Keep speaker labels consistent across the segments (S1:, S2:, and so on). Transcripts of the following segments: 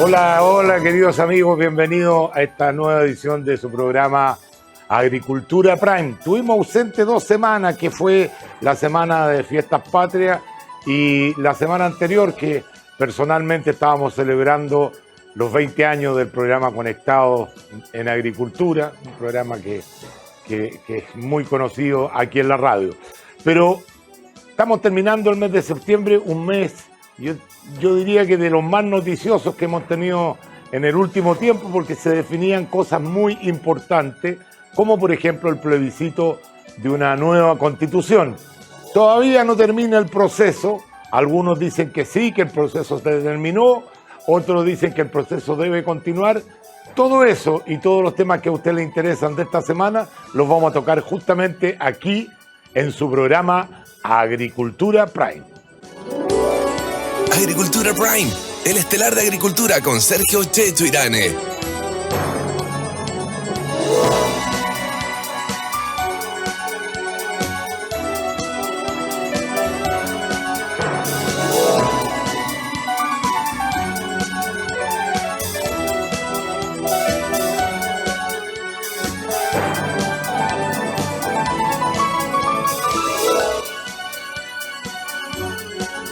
S1: Hola, hola queridos amigos, bienvenidos a esta nueva edición de su programa Agricultura Prime. Tuvimos ausente 2 semanas, que fue la semana de Fiestas Patrias y la semana anterior que personalmente estábamos celebrando los 20 años del programa Conectados en Agricultura, un programa que es muy conocido aquí en la radio. Pero estamos terminando el mes de septiembre, un mes, yo diría que de los más noticiosos que hemos tenido en el último tiempo, porque se definían cosas muy importantes, como por ejemplo el plebiscito de una nueva constitución. Todavía no termina el proceso, algunos dicen que sí, que el proceso se terminó, otros dicen que el proceso debe continuar. Todo eso y todos los temas que a usted le interesan de esta semana los vamos a tocar justamente aquí en su programa Agricultura Prime.
S2: Agricultura Prime, el estelar de agricultura con Sergio Checho Irane.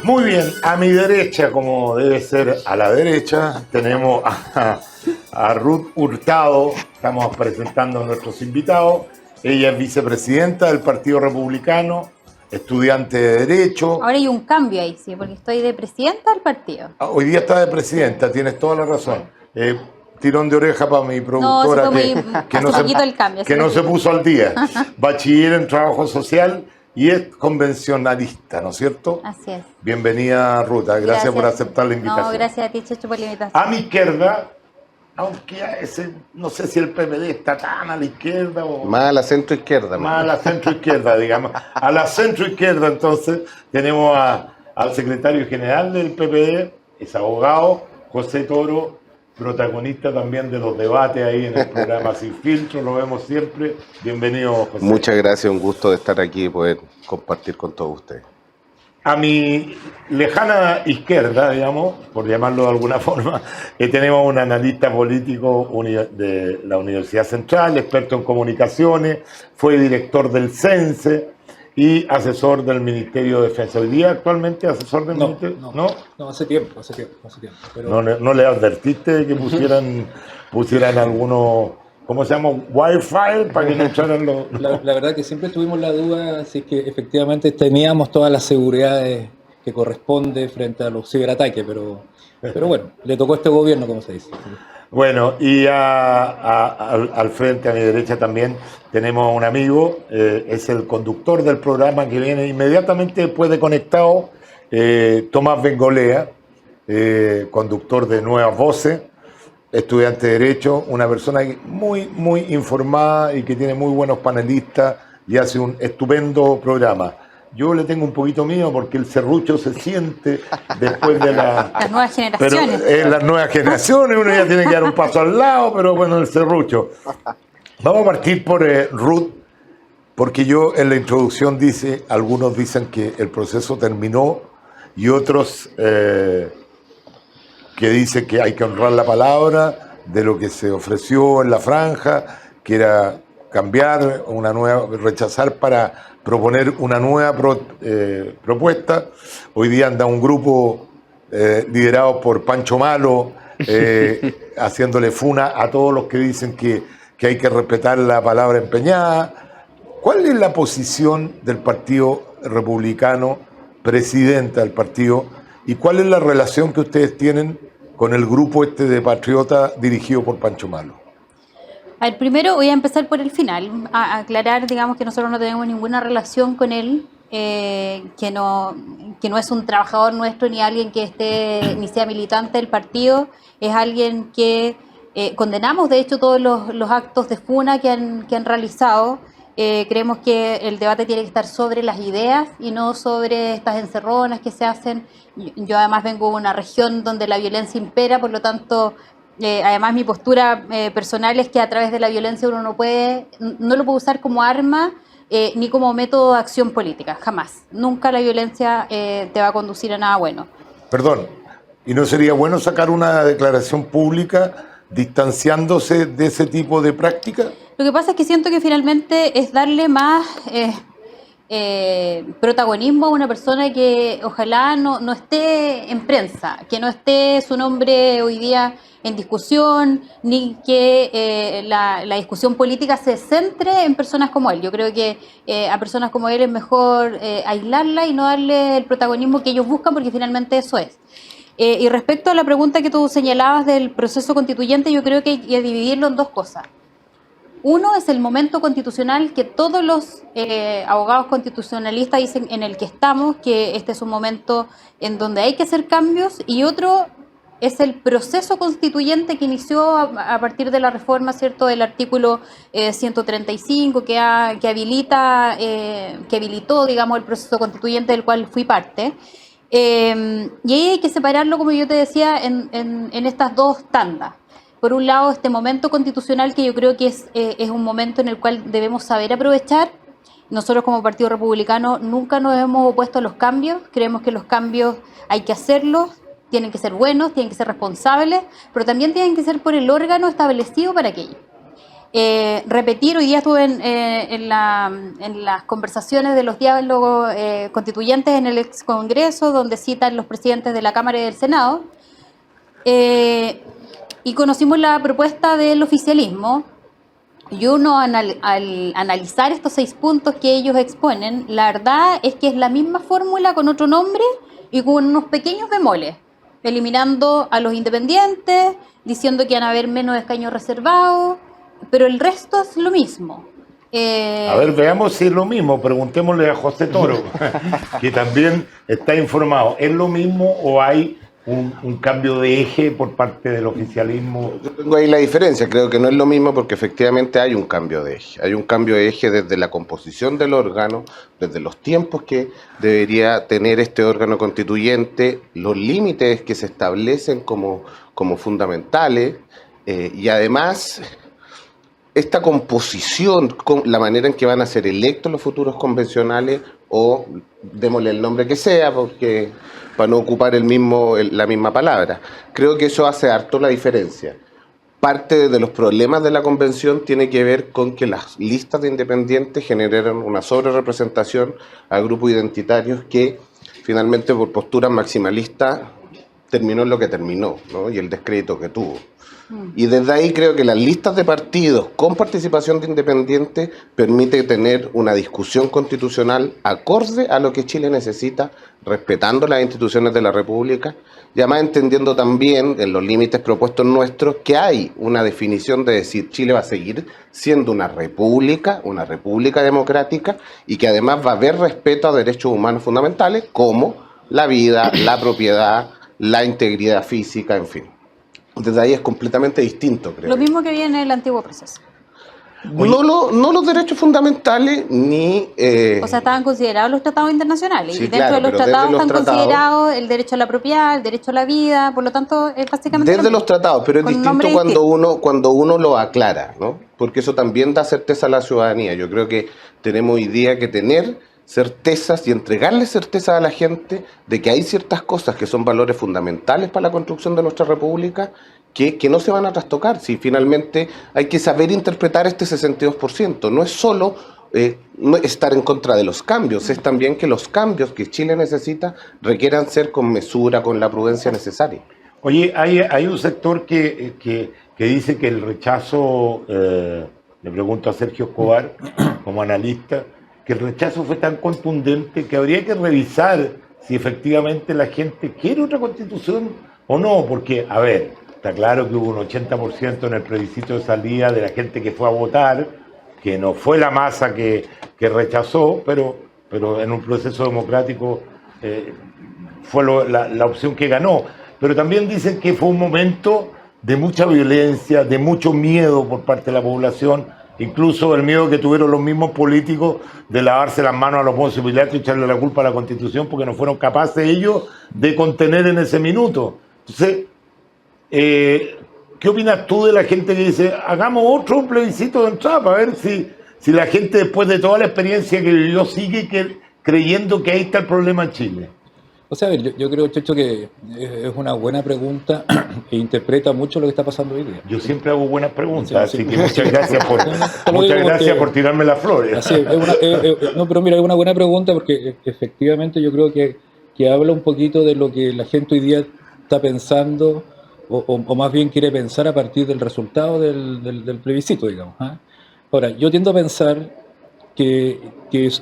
S1: Muy bien, a mi derecha, como debe ser a la derecha, tenemos a Ruth Hurtado. Estamos presentando a nuestros invitados. Ella es vicepresidenta del Partido Republicano, estudiante de Derecho.
S3: Ahora hay un cambio ahí, sí, porque estoy de presidenta del partido.
S1: Hoy día está de presidenta, tienes toda la razón. Tirón de oreja para mi productora que no se puso al día. Bachiller en trabajo social y es convencionalista, ¿no es cierto?
S3: Así es.
S1: Bienvenida, Ruta. Gracias por aceptar la invitación.
S3: No, gracias a ti, Checho, por la invitación.
S1: A mi izquierda, aunque no sé si el PPD está tan a la izquierda o...
S4: Más a la centroizquierda.
S1: Más a la centroizquierda, digamos. A la centroizquierda, entonces, tenemos al secretario general del PPD, es abogado, José Toro, protagonista también de los debates ahí en el programa Sin Filtro, lo vemos siempre. Bienvenido, José.
S4: Muchas gracias, un gusto de estar aquí y poder compartir con todos ustedes.
S1: A mi lejana izquierda, digamos, por llamarlo de alguna forma, tenemos un analista político de la Universidad Central, experto en comunicaciones, fue director del CENSE y asesor del Ministerio de Defensa. ¿Hoy día actualmente asesor del Ministerio?
S5: No, hace tiempo.
S1: No,
S5: Pero...
S1: no le advertiste de que pusieran algunos, ¿cómo se llama? Wi-Fi para que no echaran los...
S5: La verdad que siempre tuvimos la duda si es que efectivamente teníamos todas las seguridades que corresponde frente a los ciberataques, pero bueno, le tocó a este gobierno, como se dice.
S1: Bueno, y al frente, a mi derecha también, tenemos un amigo, es el conductor del programa que viene inmediatamente después de Conectado, Tomás Bengolea, conductor de Nuevas Voces, estudiante de Derecho, una persona muy, muy informada y que tiene muy buenos panelistas y hace un estupendo programa. Yo le tengo un poquito miedo porque el serrucho se siente después de
S3: las nuevas generaciones.
S1: Pero las nuevas generaciones, uno ya tiene que dar un paso al lado, pero bueno, el serrucho. Vamos a partir por Ruth, porque yo en la introducción algunos dicen que el proceso terminó y otros que dicen que hay que honrar la palabra de lo que se ofreció en la franja, que era cambiar rechazar para proponer una nueva propuesta. Hoy día anda un grupo liderado por Pancho Malo, haciéndole funa a todos los que dicen que hay que respetar la palabra empeñada. ¿Cuál es la posición del Partido Republicano, presidenta del partido, y cuál es la relación que ustedes tienen con el grupo de Patriota dirigido por Pancho Malo?
S3: A ver, primero voy a empezar por el final, a aclarar, digamos, que nosotros no tenemos ninguna relación con él, que no es un trabajador nuestro ni alguien que ni sea militante del partido, es alguien que condenamos, de hecho, todos los actos de funa que han realizado. Creemos que el debate tiene que estar sobre las ideas y no sobre estas encerronas que se hacen. Yo además vengo de una región donde la violencia impera, por lo tanto... además mi postura personal es que a través de la violencia uno no lo puede usar como arma ni como método de acción política, jamás. Nunca la violencia te va a conducir a nada bueno.
S1: Perdón, ¿Y no sería bueno sacar una declaración pública distanciándose de ese tipo de práctica?
S3: Lo que pasa es que siento que finalmente es darle más protagonismo a una persona que ojalá no esté en prensa, que no esté su nombre hoy día en discusión, ni que la discusión política se centre en personas como él. Yo creo que a personas como él es mejor aislarla y no darle el protagonismo que ellos buscan, porque finalmente eso es. Y respecto a la pregunta que tú señalabas del proceso constituyente, yo creo que hay que dividirlo en dos cosas. Uno es el momento constitucional que todos los abogados constitucionalistas dicen en el que estamos, que este es un momento en donde hay que hacer cambios, y otro es el proceso constituyente que inició a partir de la reforma, ¿cierto?, del artículo 135 que habilitó, digamos, el proceso constituyente del cual fui parte. Y ahí hay que separarlo, como yo te decía, en estas dos tandas. Por un lado, este momento constitucional que yo creo que es un momento en el cual debemos saber aprovechar. Nosotros como Partido Republicano nunca nos hemos opuesto a los cambios, creemos que los cambios hay que hacerlos, tienen que ser buenos, tienen que ser responsables, pero también tienen que ser por el órgano establecido para aquello. Repetir, hoy día estuve en las conversaciones de los diálogos constituyentes en el ex Congreso, donde citan los presidentes de la Cámara y del Senado, y conocimos la propuesta del oficialismo, y uno al analizar estos 6 puntos que ellos exponen, la verdad es que es la misma fórmula con otro nombre y con unos pequeños bemoles, eliminando a los independientes, diciendo que van a haber menos escaños reservados, pero el resto es lo mismo.
S1: A ver, veamos si es lo mismo. Preguntémosle a José Toro, que también está informado. ¿Es lo mismo o hay un cambio de eje por parte del oficialismo?
S4: Yo tengo ahí la diferencia. Creo que no es lo mismo porque efectivamente hay un cambio de eje. Hay un cambio de eje desde la composición del órgano, desde los tiempos que debería tener este órgano constituyente, los límites que se establecen como fundamentales, y además esta composición, la manera en que van a ser electos los futuros convencionales, o démosle el nombre que sea, porque para no ocupar la misma palabra. Creo que eso hace harto la diferencia. Parte de los problemas de la convención tiene que ver con que las listas de independientes generaron una sobrerepresentación a grupos identitarios que finalmente por posturas maximalistas terminó en lo que terminó, ¿no? Y el descrédito que tuvo. Y desde ahí creo que las listas de partidos con participación de independientes permite tener una discusión constitucional acorde a lo que Chile necesita, respetando las instituciones de la República, y además entendiendo también, en los límites propuestos nuestros, que hay una definición de decir Chile va a seguir siendo una república democrática, y que además va a haber respeto a derechos humanos fundamentales como la vida, la propiedad, la integridad física, en fin. Desde ahí es completamente distinto, creo.
S3: Lo mismo que había en el antiguo proceso.
S4: No los derechos fundamentales ni...
S3: O sea, estaban considerados los tratados internacionales.
S4: Sí,
S3: y dentro de los tratados están considerados el derecho a la propiedad, el derecho a la vida, por lo tanto, es básicamente...
S4: Desde los tratados, pero es distinto cuando uno lo aclara, ¿no? Porque eso también da certeza a la ciudadanía. Yo creo que tenemos hoy día que tener certezas y entregarle certeza a la gente de que hay ciertas cosas que son valores fundamentales para la construcción de nuestra república que no se van a trastocar. Si finalmente hay que saber interpretar este 62%, no es solo no estar en contra de los cambios, es también que los cambios que Chile necesita requieran ser con mesura, con la prudencia necesaria.
S1: Oye, hay un sector que dice que el rechazo, le pregunto a Sergio Escobar como analista, que el rechazo fue tan contundente que habría que revisar si efectivamente la gente quiere otra constitución o no, porque, a ver, está claro que hubo un 80% en el plebiscito de salida de la gente que fue a votar, que no fue la masa que rechazó, pero en un proceso democrático fue la opción que ganó. Pero también dicen que fue un momento de mucha violencia, de mucho miedo por parte de la población, incluso el miedo que tuvieron los mismos políticos de lavarse las manos a los Ponce Pilato y echarle la culpa a la Constitución porque no fueron capaces ellos de contener en ese minuto. Entonces, ¿qué opinas tú de la gente que dice, hagamos otro plebiscito de entrada para ver si la gente después de toda la experiencia que vivió sigue creyendo que ahí está el problema en Chile?
S5: O sea, a ver, yo creo, Checho, que es una buena pregunta e interpreta mucho lo que está pasando hoy día.
S1: Yo siempre hago buenas preguntas,
S5: Sí,
S1: así que muchas gracias por tirarme las flores.
S5: Así no, pero mira, es una buena pregunta porque efectivamente yo creo que habla un poquito de lo que la gente hoy día está pensando o más bien quiere pensar a partir del resultado del plebiscito, digamos. ¿Ah? Ahora, yo tiendo a pensar que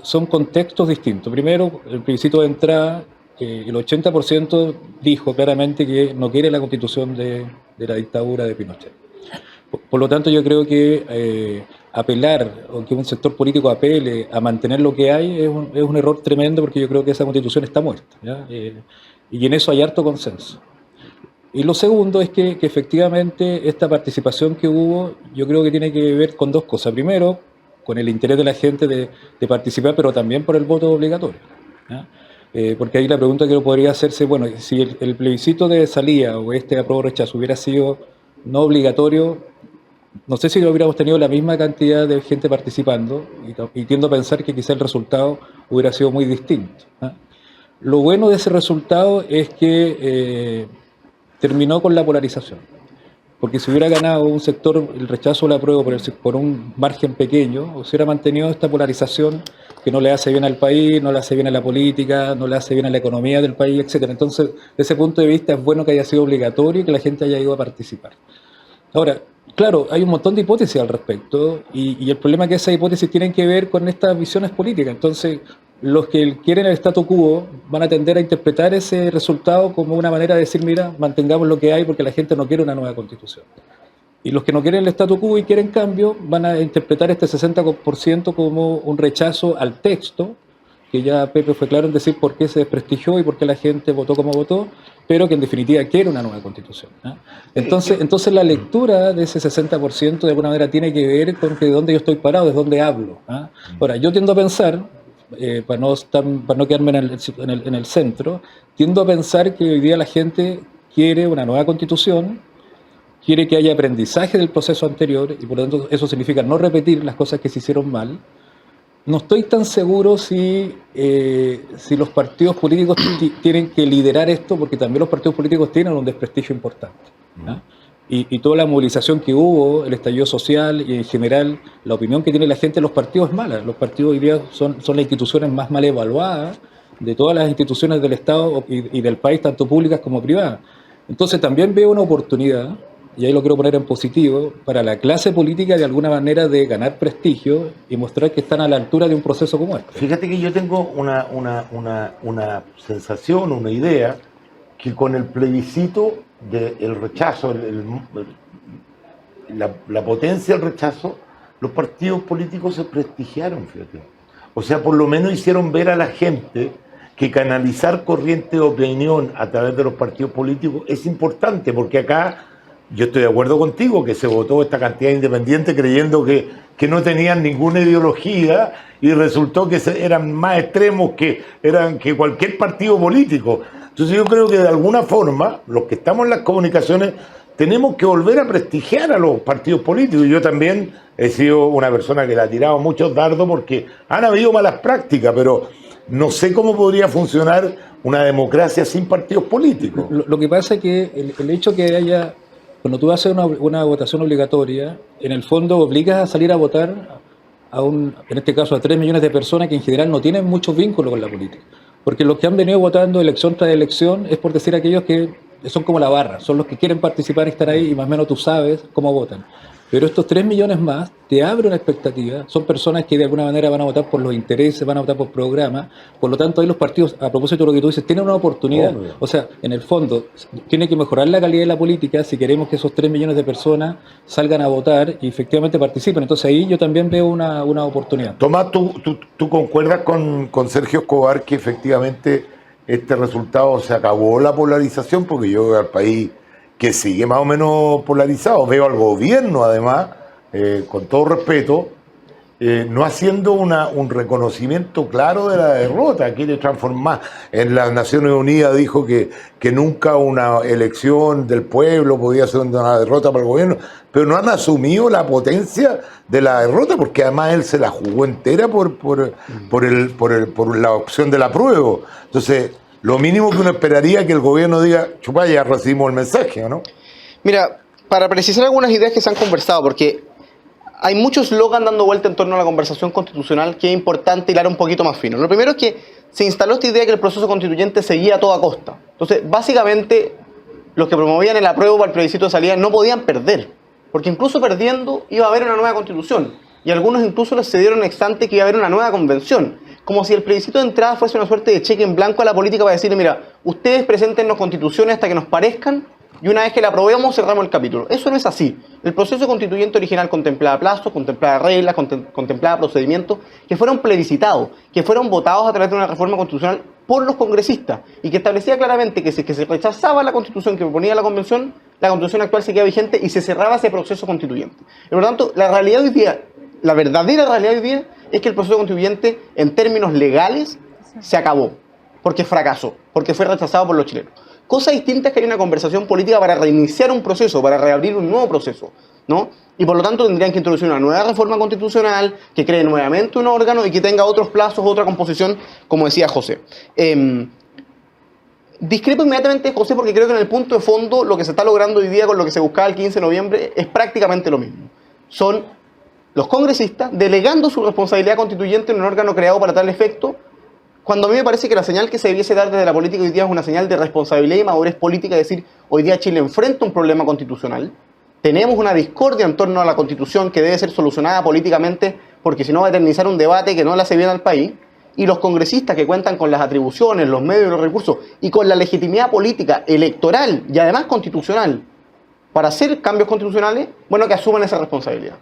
S5: son contextos distintos. Primero, el plebiscito de entrada, el 80% dijo claramente que no quiere la constitución de la dictadura de Pinochet. Por lo tanto, yo creo que apelar, o que un sector político apele a mantener lo que hay, es un error tremendo porque yo creo que esa constitución está muerta, ¿ya? Y en eso hay harto consenso. Y lo segundo es que efectivamente esta participación que hubo, yo creo que tiene que ver con dos cosas. Primero, con el interés de la gente de participar, pero también por el voto obligatorio, ¿ya? Porque ahí la pregunta que podría hacerse, bueno, si el plebiscito de salida o este apruebo o rechazo hubiera sido no obligatorio, no sé si hubiéramos tenido la misma cantidad de gente participando y tiendo a pensar que quizá el resultado hubiera sido muy distinto, ¿eh? Lo bueno de ese resultado es que terminó con la polarización, porque si hubiera ganado un sector el rechazo o la apruebo por un margen pequeño, o se hubiera mantenido esta polarización que no le hace bien al país, no le hace bien a la política, no le hace bien a la economía del país, etcétera. Entonces, desde ese punto de vista es bueno que haya sido obligatorio y que la gente haya ido a participar. Ahora, claro, hay un montón de hipótesis al respecto y el problema es que esas hipótesis tienen que ver con estas visiones políticas. Entonces, los que quieren el statu quo van a tender a interpretar ese resultado como una manera de decir, mira, mantengamos lo que hay porque la gente no quiere una nueva constitución. Y los que no quieren el statu quo y quieren cambio van a interpretar este 60% como un rechazo al texto, que ya Pepe fue claro en decir por qué se desprestigió y por qué la gente votó como votó, pero que en definitiva quiere una nueva constitución, ¿eh? Entonces la lectura de ese 60% de alguna manera tiene que ver con que de dónde yo estoy parado, de dónde hablo, ¿eh? Ahora, yo tiendo a pensar, para no quedarme en el centro, tiendo a pensar que hoy día la gente quiere una nueva constitución, quiere que haya aprendizaje del proceso anterior y por lo tanto eso significa no repetir las cosas que se hicieron mal. No estoy tan seguro si los partidos políticos tienen que liderar esto, porque también los partidos políticos tienen un desprestigio importante, ¿no? Y toda la movilización que hubo, el estallido social y en general la opinión que tiene la gente de los partidos es mala. Los partidos hoy día son las instituciones más mal evaluadas de todas las instituciones del Estado y del país, tanto públicas como privadas. Entonces también veo una oportunidad, y ahí lo quiero poner en positivo, para la clase política de alguna manera de ganar prestigio y mostrar que están a la altura de un proceso como este.
S1: Fíjate que yo tengo una sensación, una idea, que con el plebiscito del rechazo, la potencia del rechazo, los partidos políticos se prestigiaron, fíjate. O sea, por lo menos hicieron ver a la gente que canalizar corriente de opinión a través de los partidos políticos es importante, porque acá yo estoy de acuerdo contigo que se votó esta cantidad de independientes creyendo que no tenían ninguna ideología y resultó que eran más extremos que cualquier partido político. Entonces yo creo que de alguna forma los que estamos en las comunicaciones tenemos que volver a prestigiar a los partidos políticos. Yo también he sido una persona que le ha tirado muchos dardos porque han habido malas prácticas, pero no sé cómo podría funcionar una democracia sin partidos políticos.
S5: Lo que pasa es que el hecho que haya... Cuando tú haces una votación obligatoria, en el fondo obligas a salir a votar en este caso a 3 millones de personas que en general no tienen mucho vínculo con la política. Porque los que han venido votando elección tras elección es por decir aquellos que son como la barra, son los que quieren participar y estar ahí y más o menos tú sabes cómo votan. Pero estos 3 millones más te abre una expectativa, son personas que de alguna manera van a votar por los intereses, van a votar por programas, por lo tanto ahí los partidos, a propósito de lo que tú dices, tienen una oportunidad. O sea, en el fondo, tiene que mejorar la calidad de la política si queremos que esos 3 millones de personas salgan a votar y efectivamente participen. Entonces ahí yo también veo una oportunidad.
S1: Tomás, ¿tú concuerdas con Sergio Escobar que efectivamente este resultado se acabó la polarización? Porque yo veo al país que sigue más o menos polarizado. Veo al gobierno, además, con todo respeto, no haciendo un reconocimiento claro de la derrota. Quiere transformar. En las Naciones Unidas dijo que nunca una elección del pueblo podía ser una derrota para el gobierno, pero no han asumido la potencia de la derrota, porque además él se la jugó entera por la opción del apruebo. Entonces, lo mínimo que uno esperaría es que el gobierno diga, chupa, ya recibimos el mensaje, ¿o no?
S6: Mira, para precisar algunas ideas que se han conversado, porque hay muchos eslogan dando vuelta en torno a la conversación constitucional que es importante hilar un poquito más fino. Lo primero es que se instaló esta idea de que el proceso constituyente seguía a toda costa. Entonces, básicamente, los que promovían el apruebo para el plebiscito de salida no podían perder, porque incluso perdiendo iba a haber una nueva constitución, y algunos incluso les cedieron ex ante que iba a haber una nueva convención, como si el plebiscito de entrada fuese una suerte de cheque en blanco a la política para decirle, mira, ustedes preséntenos constituciones hasta que nos parezcan, y una vez que la aprobemos cerramos el capítulo. Eso no es así. El proceso constituyente original contemplaba plazos, contemplaba reglas, contemplaba procedimientos que fueron plebiscitados, que fueron votados a través de una reforma constitucional por los congresistas y que establecía claramente que si se rechazaba la constitución que proponía la convención actual se quedaba vigente y se cerraba ese proceso constituyente. Y por lo tanto, la realidad hoy día, la verdadera realidad hoy día es que el proceso constituyente en términos legales se acabó, porque fracasó, porque fue rechazado por los chilenos. Cosa distinta es que hay una conversación política para reiniciar un proceso, para reabrir un nuevo proceso, ¿no? Y por lo tanto tendrían que introducir una nueva reforma constitucional que cree nuevamente un órgano y que tenga otros plazos, otra composición, como decía José. Discrepo inmediatamente de José porque creo que en el punto de fondo lo que se está logrando hoy día con lo que se buscaba el 15 de noviembre es prácticamente lo mismo. Son los congresistas delegando su responsabilidad constituyente en un órgano creado para tal efecto, cuando a mí me parece que la señal que se debiese dar desde la política hoy día es una señal de responsabilidad y madurez política, es decir, hoy día Chile enfrenta un problema constitucional, tenemos una discordia en torno a la Constitución que debe ser solucionada políticamente, porque si no va a eternizar un debate que no le hace bien al país, y los congresistas que cuentan con las atribuciones, los medios y los recursos, y con la legitimidad política, electoral y además constitucional, para hacer cambios constitucionales, bueno, que asuman esa responsabilidad.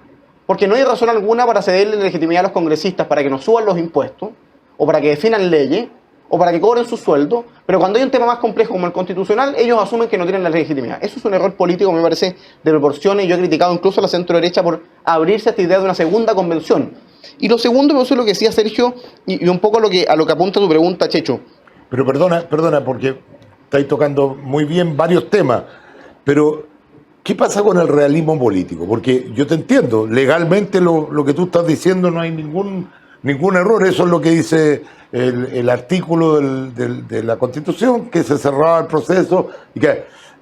S6: Porque no hay razón alguna para cederle legitimidad a los congresistas para que nos suban los impuestos, o para que definan leyes, o para que cobren su sueldo, pero cuando hay un tema más complejo como el constitucional, ellos asumen que no tienen la legitimidad. Eso es un error político, me parece, de proporciones, y yo he criticado incluso a la centro-derecha por abrirse a esta idea de una segunda convención. Y lo segundo, eso es lo que decía Sergio, y un poco a lo que apunta tu pregunta, Checho.
S1: Pero perdona, porque estáis tocando muy bien varios temas, pero ¿qué pasa con el realismo político? Porque yo te entiendo, legalmente lo que tú estás diciendo no hay ningún error, eso es lo que dice el artículo de la Constitución, que se cerraba el proceso.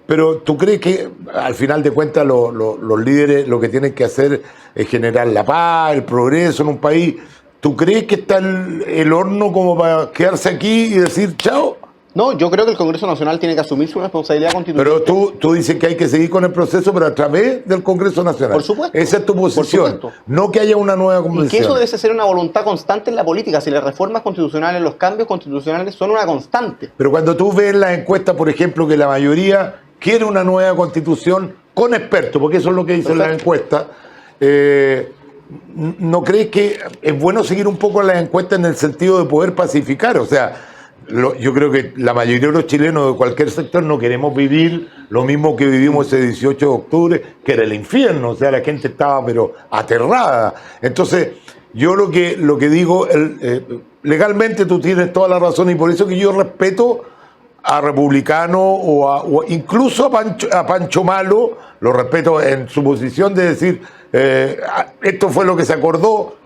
S1: Pero ¿tú crees que al final de cuentas los líderes lo que tienen que hacer es generar la paz, el progreso en un país? ¿Tú crees que está el horno como para quedarse aquí y decir chao?
S6: No, yo creo que el Congreso Nacional tiene que asumir su responsabilidad constitucional.
S1: Pero tú dices que hay que seguir con el proceso, pero a través del Congreso Nacional.
S6: Por supuesto.
S1: Esa es tu posición. No que haya una nueva convención.
S6: Y que eso debe ser una voluntad constante en la política. Si las reformas constitucionales, los cambios constitucionales son una constante.
S1: Pero cuando tú ves las encuestas, por ejemplo, que la mayoría quiere una nueva constitución con expertos, porque eso es lo que dicen las encuestas, ¿no crees que es bueno seguir un poco las encuestas en el sentido de poder pacificar? O sea, yo creo que la mayoría de los chilenos de cualquier sector no queremos vivir lo mismo que vivimos ese 18 de octubre, que era el infierno. O sea, la gente estaba pero aterrada. Entonces, yo lo que digo, legalmente tú tienes toda la razón, y por eso que yo respeto a Republicano o incluso a Pancho Malo, lo respeto en su posición de decir, esto fue lo que se acordó,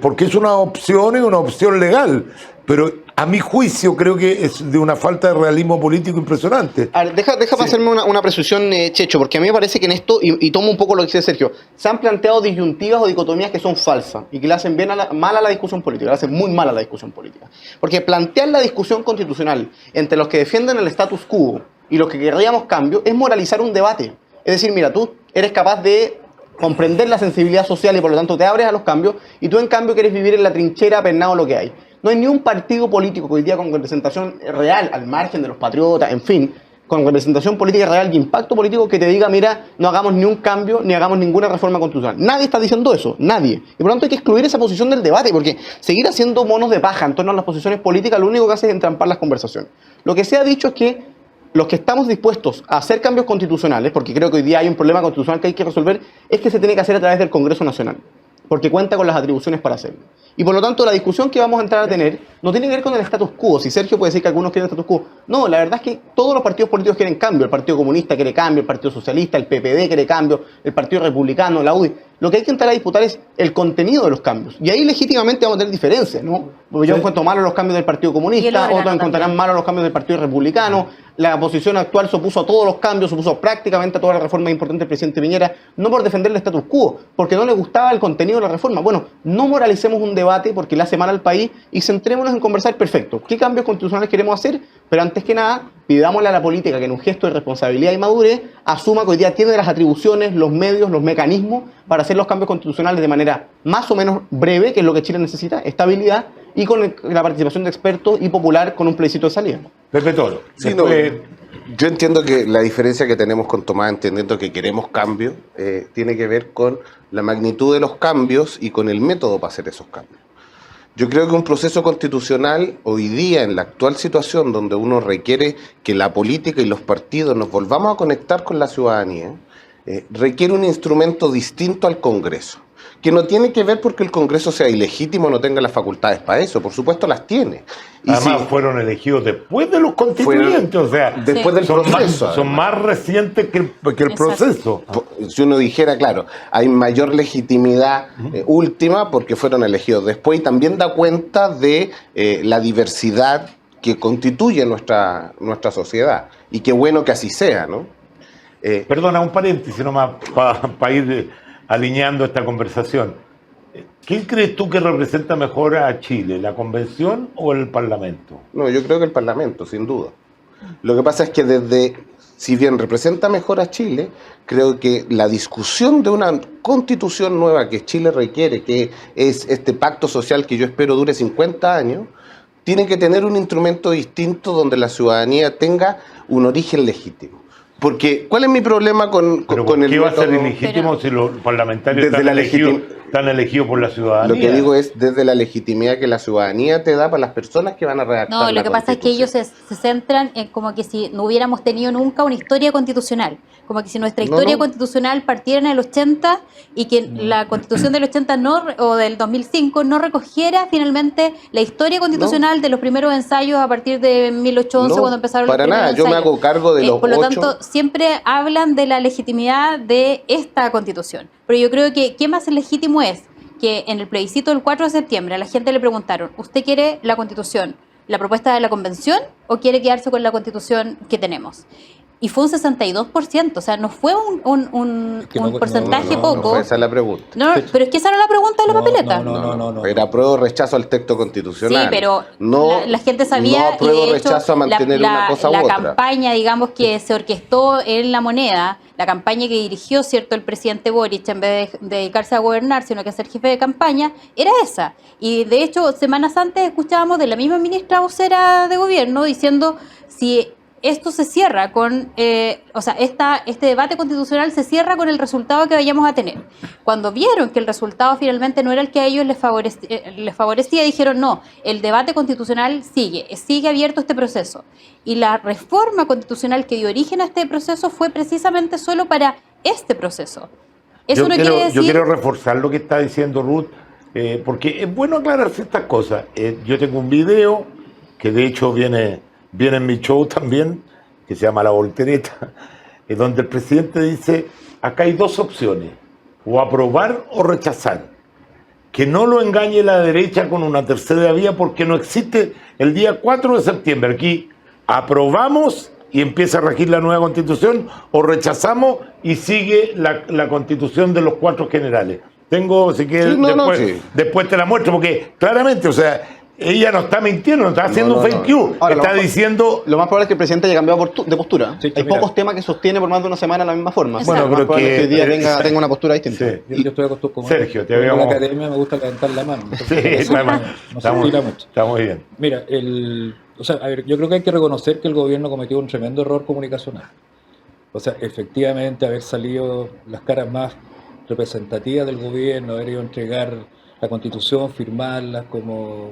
S1: porque es una opción legal, pero a mi juicio creo que es de una falta de realismo político impresionante.
S6: A ver, déjame hacerme una precisión, Checho, porque a mí me parece que en esto, y tomo un poco lo que dice Sergio, se han planteado disyuntivas o dicotomías que son falsas y que le hacen mal a la discusión política, le hacen muy mal a la discusión política. Porque plantear la discusión constitucional entre los que defienden el status quo y los que querríamos cambio es moralizar un debate. Es decir, mira, tú eres capaz de comprender la sensibilidad social y por lo tanto te abres a los cambios, y tú en cambio quieres vivir en la trinchera apernado lo que hay. No hay ni un partido político que hoy día con representación real, al margen de los patriotas, en fin, con representación política real y impacto político que te diga, mira, no hagamos ni un cambio ni hagamos ninguna reforma constitucional. Nadie está diciendo eso, nadie. Y por lo tanto hay que excluir esa posición del debate, porque seguir haciendo monos de paja en torno a las posiciones políticas lo único que hace es entrampar las conversaciones. Lo que se ha dicho es que los que estamos dispuestos a hacer cambios constitucionales, porque creo que hoy día hay un problema constitucional que hay que resolver, es que se tiene que hacer a través del Congreso Nacional, porque cuenta con las atribuciones para hacerlo. Y por lo tanto la discusión que vamos a entrar a tener no tiene que ver con el status quo. Si Sergio puede decir que algunos quieren el status quo, no, la verdad es que todos los partidos políticos quieren cambio. El Partido Comunista quiere cambio, el Partido Socialista, el PPD quiere cambio, el Partido Republicano, la UDI. Lo que hay que entrar a disputar es el contenido de los cambios. Y ahí legítimamente vamos a tener diferencias, ¿no? Porque yo encuentro malos los cambios del Partido Comunista, otros encontrarán malos los cambios del Partido Republicano. La posición actual se opuso a todos los cambios, se opuso prácticamente a todas las reformas importantes del presidente Piñera, no por defender el status quo, porque no le gustaba el contenido de la reforma. Bueno, no moralicemos un debate porque le hace mal al país y centrémonos en conversar perfecto. ¿Qué cambios constitucionales queremos hacer? Pero antes que nada, pidámosle a la política que en un gesto de responsabilidad y madurez asuma que hoy día tiene las atribuciones, los medios, los mecanismos para hacer los cambios constitucionales de manera más o menos breve, que es lo que Chile necesita, estabilidad, y con la participación de expertos y popular con un plebiscito de salida.
S1: Pepe Toro.
S4: Sí, no, yo entiendo que la diferencia que tenemos con Tomás, entendiendo que queremos cambios, tiene que ver con la magnitud de los cambios y con el método para hacer esos cambios. Yo creo que un proceso constitucional hoy día, en la actual situación donde uno requiere que la política y los partidos nos volvamos a conectar con la ciudadanía, requiere un instrumento distinto al Congreso, que no tiene que ver porque el Congreso sea ilegítimo o no tenga las facultades para eso, por supuesto las tiene. Y
S1: además fueron elegidos después de los constituyentes, o sea,
S4: después del proceso.
S1: Son más recientes que el proceso.
S4: Si uno dijera, claro, hay mayor legitimidad última porque fueron elegidos después, y también da cuenta de la diversidad que constituye nuestra sociedad. Y qué bueno que así sea, ¿no?
S1: Perdona, un paréntesis nomás para ir alineando esta conversación. ¿Quién crees tú que representa mejor a Chile, la Convención o el Parlamento?
S4: No, yo creo que el Parlamento, sin duda. Lo que pasa es que si bien representa mejor a Chile, creo que la discusión de una constitución nueva que Chile requiere, que es este pacto social que yo espero dure 50 años, tiene que tener un instrumento distinto donde la ciudadanía tenga un origen legítimo. Porque, ¿cuál es mi problema con el método?
S1: ¿Qué va a ser ilegítimo si los parlamentarios están elegidos por la ciudadanía?
S4: Lo que digo es desde la legitimidad que la ciudadanía te da para las personas que van a redactar
S3: No, lo que pasa es que ellos se centran en como que si no hubiéramos tenido nunca una historia constitucional, como que si nuestra historia constitucional partiera en el 80 y que la Constitución del 80 o del 2005 no recogiera finalmente la historia constitucional de los primeros ensayos a partir de 1811 cuando empezaron los primeros ensayos.
S4: Yo me hago cargo de los
S3: por lo tanto, siempre hablan de la legitimidad de esta Constitución. Pero yo creo que ¿qué más legítimo es? Que en el plebiscito del 4 de septiembre a la gente le preguntaron, ¿usted quiere la Constitución, la propuesta de la Convención o quiere quedarse con la Constitución que tenemos? Y fue un 62%, o sea, no fue un porcentaje poco.
S4: No, esa es la pregunta.
S3: No, pero es que esa era la pregunta de la papeleta.
S4: No. Era apruebo o rechazo al texto constitucional.
S3: Sí, pero la gente sabía,
S4: no apruebo
S3: y de hecho,
S4: rechazo a mantener una cosa u otra.
S3: La campaña, digamos, que se orquestó en La Moneda, la campaña que dirigió, ¿cierto?, el presidente Boric, en vez de dedicarse a gobernar, sino que a ser jefe de campaña, era esa. Y de hecho, semanas antes escuchábamos de la misma ministra vocera de gobierno diciendo si esto se cierra con, este debate constitucional se cierra con el resultado que vayamos a tener. Cuando vieron que el resultado finalmente no era el que a ellos les favorecía, dijeron no, el debate constitucional sigue abierto este proceso. Y la reforma constitucional que dio origen a este proceso fue precisamente solo para este proceso. Eso no quiere decir...
S1: Yo quiero reforzar lo que está diciendo Ruth, porque es bueno aclarar ciertas cosas. Yo tengo un video que de hecho viene en mi show también, que se llama La Voltereta, donde el presidente dice, acá hay dos opciones, o aprobar o rechazar. Que no lo engañe la derecha con una tercera vía, porque no existe el día 4 de septiembre. Aquí aprobamos y empieza a regir la nueva Constitución, o rechazamos y sigue la Constitución de los 4 generales. Tengo, si quieres, después te la muestro, porque claramente, o sea, ella no está mintiendo, no está haciendo un fake news.
S6: Ahora,
S1: está diciendo...
S6: Lo más probable es que el presidente haya cambiado de postura.
S5: Sí,
S6: hay pocos temas que sostiene por más de una semana de la misma forma.
S3: Bueno,
S6: pero que hoy día tenga una postura distinta.
S1: Sí.
S5: Yo estoy acostumbrado.
S1: Sergio, te
S5: habíamos...
S1: habíamos...
S5: En la academia me gusta levantar la mano.
S1: Sí, está muy bien.
S5: Mira, yo creo que hay que reconocer que el gobierno cometió un tremendo error comunicacional. O sea, efectivamente, haber salido las caras más representativas del gobierno, haber ido a entregar la Constitución, firmarla como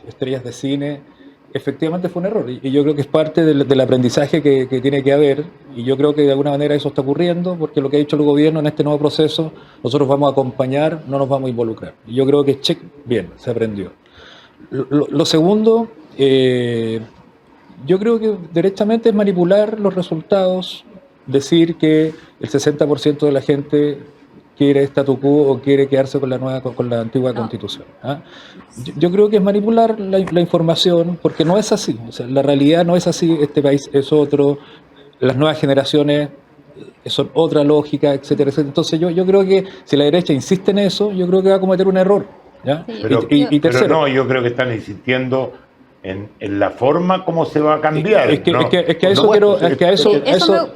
S5: estrellas de cine, efectivamente fue un error. Y yo creo que es parte del aprendizaje que tiene que haber, y yo creo que de alguna manera eso está ocurriendo, porque lo que ha dicho el gobierno en este nuevo proceso, nosotros vamos a acompañar, no nos vamos a involucrar. Y yo creo que bien, se aprendió. Lo segundo, yo creo que derechamente es manipular los resultados, decir que el 60% de la gente quiere statu quo o quiere quedarse con la antigua constitución. ¿Ah? Yo creo que es manipular la información, porque no es así. O sea, la realidad no es así, este país es otro, las nuevas generaciones son otra lógica, etcétera, etcétera. Entonces yo creo que si la derecha insiste en eso, yo creo que va a cometer un error. ¿Ya?
S3: Sí,
S5: Y tercero,
S1: pero no, yo creo que están insistiendo en la forma como se va a cambiar.
S5: Es que a eso
S1: No,
S5: quiero...
S1: pues,
S5: Es que a eso...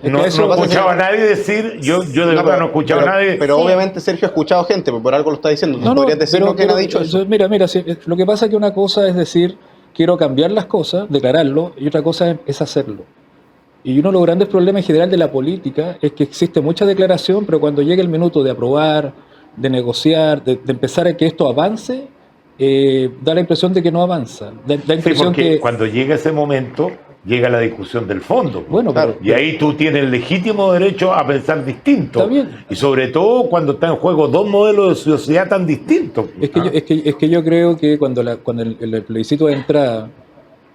S1: no escuchaba a nadie decir, yo de verdad no escuchaba a nadie.
S6: Pero
S3: Sí.
S6: obviamente Sergio ha escuchado gente, por algo lo está diciendo. Entonces
S5: No,
S6: podrías decir lo que él ha dicho. Eso.
S5: Mira, lo que pasa es que una cosa es decir, quiero cambiar las cosas, declararlo, y otra cosa es hacerlo. Y uno de los grandes problemas en general de la política es que existe mucha declaración, pero cuando llega el minuto de aprobar, de negociar, de empezar a que esto avance, da la impresión de que no avanza. Da la
S1: Sí,
S5: impresión
S1: porque
S5: que...
S1: cuando llega ese momento, llega la discusión del fondo.
S5: Bueno,
S6: claro.
S1: Y ahí tú tienes el legítimo derecho a pensar distinto.
S5: Está bien.
S1: Y sobre todo cuando están en juego dos modelos de sociedad tan distintos.
S5: Es que yo creo que cuando el plebiscito de entrada,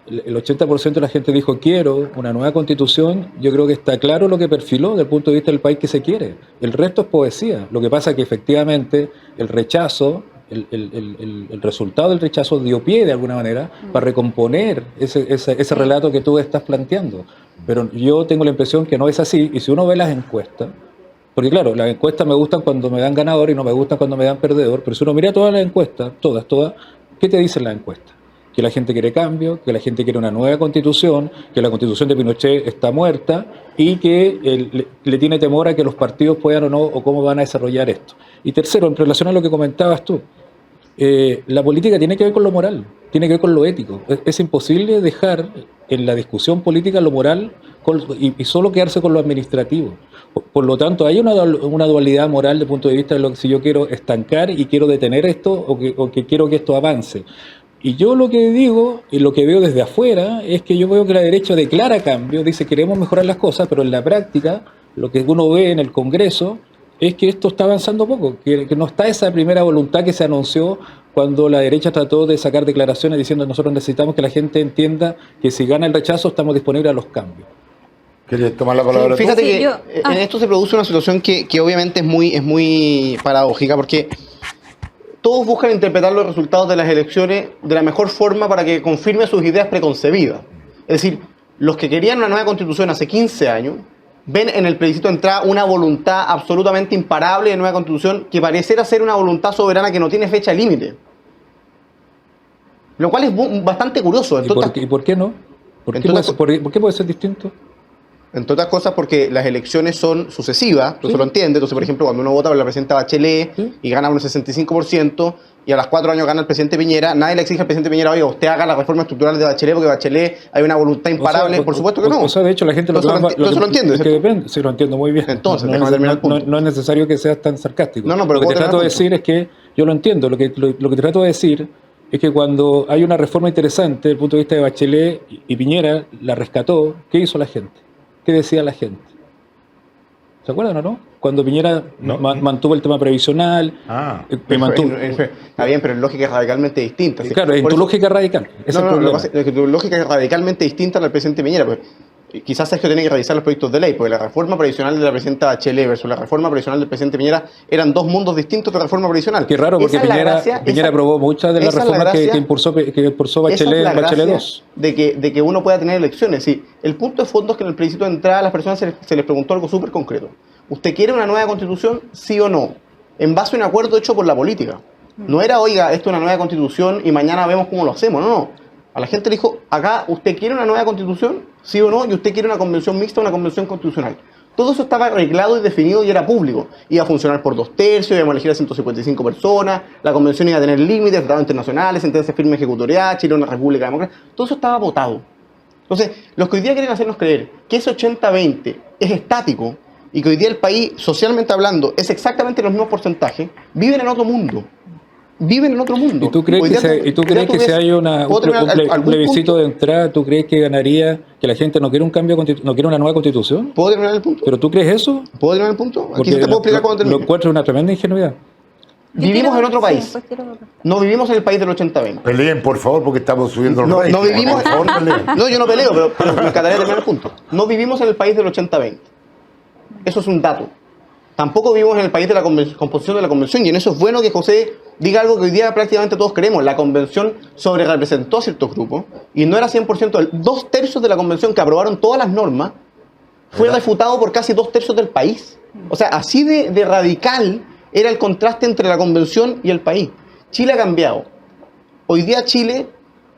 S5: el 80% de la gente dijo quiero una nueva constitución, yo creo que está claro lo que perfiló desde el punto de vista del país que se quiere. El resto es poesía. Lo que pasa es que efectivamente el rechazo, el resultado del rechazo dio pie de alguna manera para recomponer ese relato que tú estás planteando. Pero yo tengo la impresión que no es así, y si uno ve las encuestas, porque claro, las encuestas me gustan cuando me dan ganador y no me gustan cuando me dan perdedor, pero si uno mira todas las encuestas, todas, ¿qué te dicen las encuestas? Que la gente quiere cambio, que la gente quiere una nueva constitución, que la constitución de Pinochet está muerta y que le tiene temor a que los partidos puedan o no, o cómo van a desarrollar esto. Y tercero, en relación a lo que comentabas tú, la política tiene que ver con lo moral, tiene que ver con lo ético. Es imposible dejar en la discusión política lo moral y solo quedarse con lo administrativo. Por lo tanto, hay una dualidad moral desde el punto de vista de lo que si yo quiero estancar y quiero detener esto o que quiero que esto avance. Y yo lo que digo, y lo que veo desde afuera, es que yo veo que la derecha declara cambio, dice queremos mejorar las cosas, pero en la práctica, lo que uno ve en el Congreso es que esto está avanzando poco, que no está esa primera voluntad que se anunció cuando la derecha trató de sacar declaraciones diciendo nosotros necesitamos que la gente entienda que si gana el rechazo estamos disponibles a los cambios.
S1: ¿Quieres tomar la palabra tú?
S6: Fíjate
S3: Sí,
S6: que
S3: yo-
S6: en esto se produce una situación que obviamente es muy paradójica, porque todos buscan interpretar los resultados de las elecciones de la mejor forma para que confirme sus ideas preconcebidas. Es decir, los que querían una nueva constitución hace 15 años ven en el plebiscito de entrada una voluntad absolutamente imparable de nueva constitución que pareciera ser una voluntad soberana que no tiene fecha límite. Lo cual es bastante curioso.
S5: ¿Y por qué no? ¿Por qué puede ser distinto?
S6: Entre otras cosas porque las elecciones son sucesivas, tú se lo entiendes. Entonces, por ejemplo, cuando uno vota por la presidenta Bachelet y gana un 65%, y a los 4 años gana el presidente Piñera, nadie le exige al presidente Piñera, oye, usted haga la reforma estructural de Bachelet, porque Bachelet hay una voluntad imparable. Por supuesto que no.
S5: O sea, de hecho, la gente lo que
S6: lo entiende.
S5: es que depende. Sí, lo entiendo muy bien.
S6: Entonces, déjame terminar el punto.
S5: No es necesario que seas tan sarcástico.
S6: No, pero
S5: lo que te
S6: puedo
S5: trato de
S6: terminar el
S5: decir es que yo lo entiendo. Lo que te trato de decir es que cuando hay una reforma interesante desde el punto de vista de Bachelet y Piñera la rescató, ¿qué hizo la gente? ¿Qué decía la gente? ¿Se acuerdan o no? Cuando Piñera mantuvo el tema previsional,
S6: Está bien, pero en lógica es radicalmente distinta. ¿sí?
S5: Claro, en tu lógica radical. Ese es el problema.
S6: Lo que pasa es que tu lógica es radicalmente distinta a la del presidente Piñera. Pues, quizás Sergio tiene que revisar los proyectos de ley, porque la reforma previsional de la presidenta Bachelet versus la reforma previsional del presidente Piñera eran dos mundos distintos de reforma previsional.
S5: Qué raro, porque Piñera aprobó muchas de las reformas que impulsó Bachelet 2.
S6: De que uno pueda tener elecciones. Sí, el punto de fondo es que en el plebiscito de entrada a las personas se les preguntó algo súper concreto. ¿Usted quiere una nueva constitución, sí o no? En base a un acuerdo hecho por la política. No era, oiga, esto es una nueva constitución y mañana vemos cómo lo hacemos. No. A la gente le dijo, acá, ¿usted quiere una nueva constitución? ¿Sí o no? Y usted quiere una convención mixta o una convención constitucional. Todo eso estaba arreglado y definido y era público. Iba a funcionar por 2/3, íbamos a elegir a 155 personas, la convención iba a tener límites, tratados internacionales, sentencias firme ejecutorial, Chile una república democrática. Todo eso estaba votado. Entonces, los que hoy día quieren hacernos creer que ese 80-20 es estático y que hoy día el país, socialmente hablando, es exactamente los mismos porcentajes, viven en otro mundo. Viven en otro mundo.
S5: ¿Y tú crees que si hay un plebiscito de entrada, tú crees que ganaría que la gente no quiere un cambio, no quiere una nueva constitución?
S6: ¿Puedo terminar el punto?
S5: ¿Pero tú crees eso?
S6: ¿Puedo terminar el punto? Aquí
S5: Porque
S6: te puedo explicar cuando termine.
S5: Lo encuentro una tremenda ingenuidad.
S6: Vivimos en otro país. No vivimos en el país del 80-20.
S1: Peleen, por favor, porque estamos subiendo el rating.
S6: No vivimos.
S1: Por favor, peleen.
S6: No, yo no peleo, pero me encantaría terminar el punto. No vivimos en el país del 80-20. Eso es un dato. tampoco vivimos en el país de la composición de la convención, y en eso es bueno que José diga algo que hoy día prácticamente todos creemos. La convención sobrerepresentó a ciertos grupos, y no era 100%, 2/3 de la convención que aprobaron todas las normas fue refutado por casi 2/3 del país. O sea, así de radical era el contraste entre la convención y el país. Chile ha cambiado. Hoy día Chile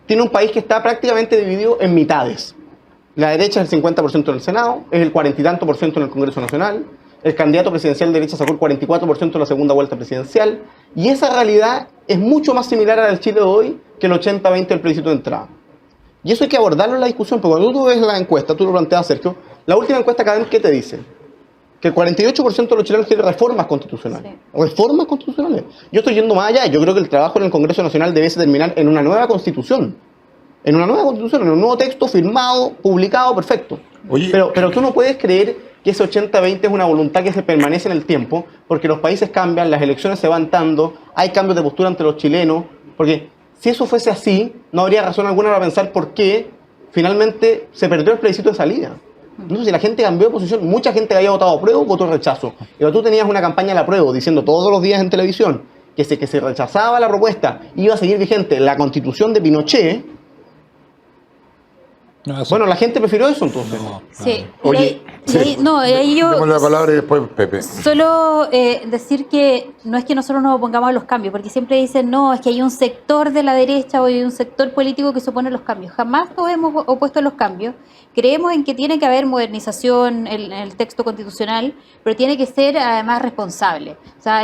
S6: tiene un país que está prácticamente dividido en mitades. La derecha es el 50% en el Senado, es el 40 y tanto % en el Congreso Nacional. El candidato presidencial de derecha sacó el 44% en la segunda vuelta presidencial. Y esa realidad es mucho más similar al Chile de hoy que el 80-20 del plebiscito de entrada. Y eso hay que abordarlo en la discusión, porque cuando tú ves la encuesta, tú lo planteas, Sergio, la última encuesta cada vez que te dice que el 48% de los chilenos quiere reformas constitucionales.
S3: Sí.
S6: Reformas constitucionales. Yo estoy yendo más allá. Yo creo que el trabajo en el Congreso Nacional debe terminar en una nueva constitución. En una nueva constitución, en un nuevo texto firmado, publicado, perfecto.
S1: Oye,
S6: Pero tú no puedes creer que ese 80-20 es una voluntad que se permanece en el tiempo, porque los países cambian, las elecciones se van dando, hay cambios de postura entre los chilenos, porque si eso fuese así, no habría razón alguna para pensar por qué finalmente se perdió el plebiscito de salida. Entonces, si la gente cambió de posición, mucha gente que había votado apruebo votó rechazo. Y tú tenías una campaña del apruebo diciendo todos los días en televisión que se rechazaba la propuesta, iba a seguir vigente la constitución de Pinochet.
S5: No, eso-
S6: Bueno, la gente prefirió eso entonces.
S3: Sí.
S1: Oye,
S3: ahí yo
S1: demos la palabra y después Pepe.
S3: solo decir que no es que nosotros nos opongamos a los cambios, porque siempre dicen, no, es que hay un sector de la derecha o hay un sector político que se opone a los cambios. Jamás nos hemos opuesto a los cambios. Creemos en que tiene que haber modernización en el texto constitucional, pero tiene que ser además responsable. O sea,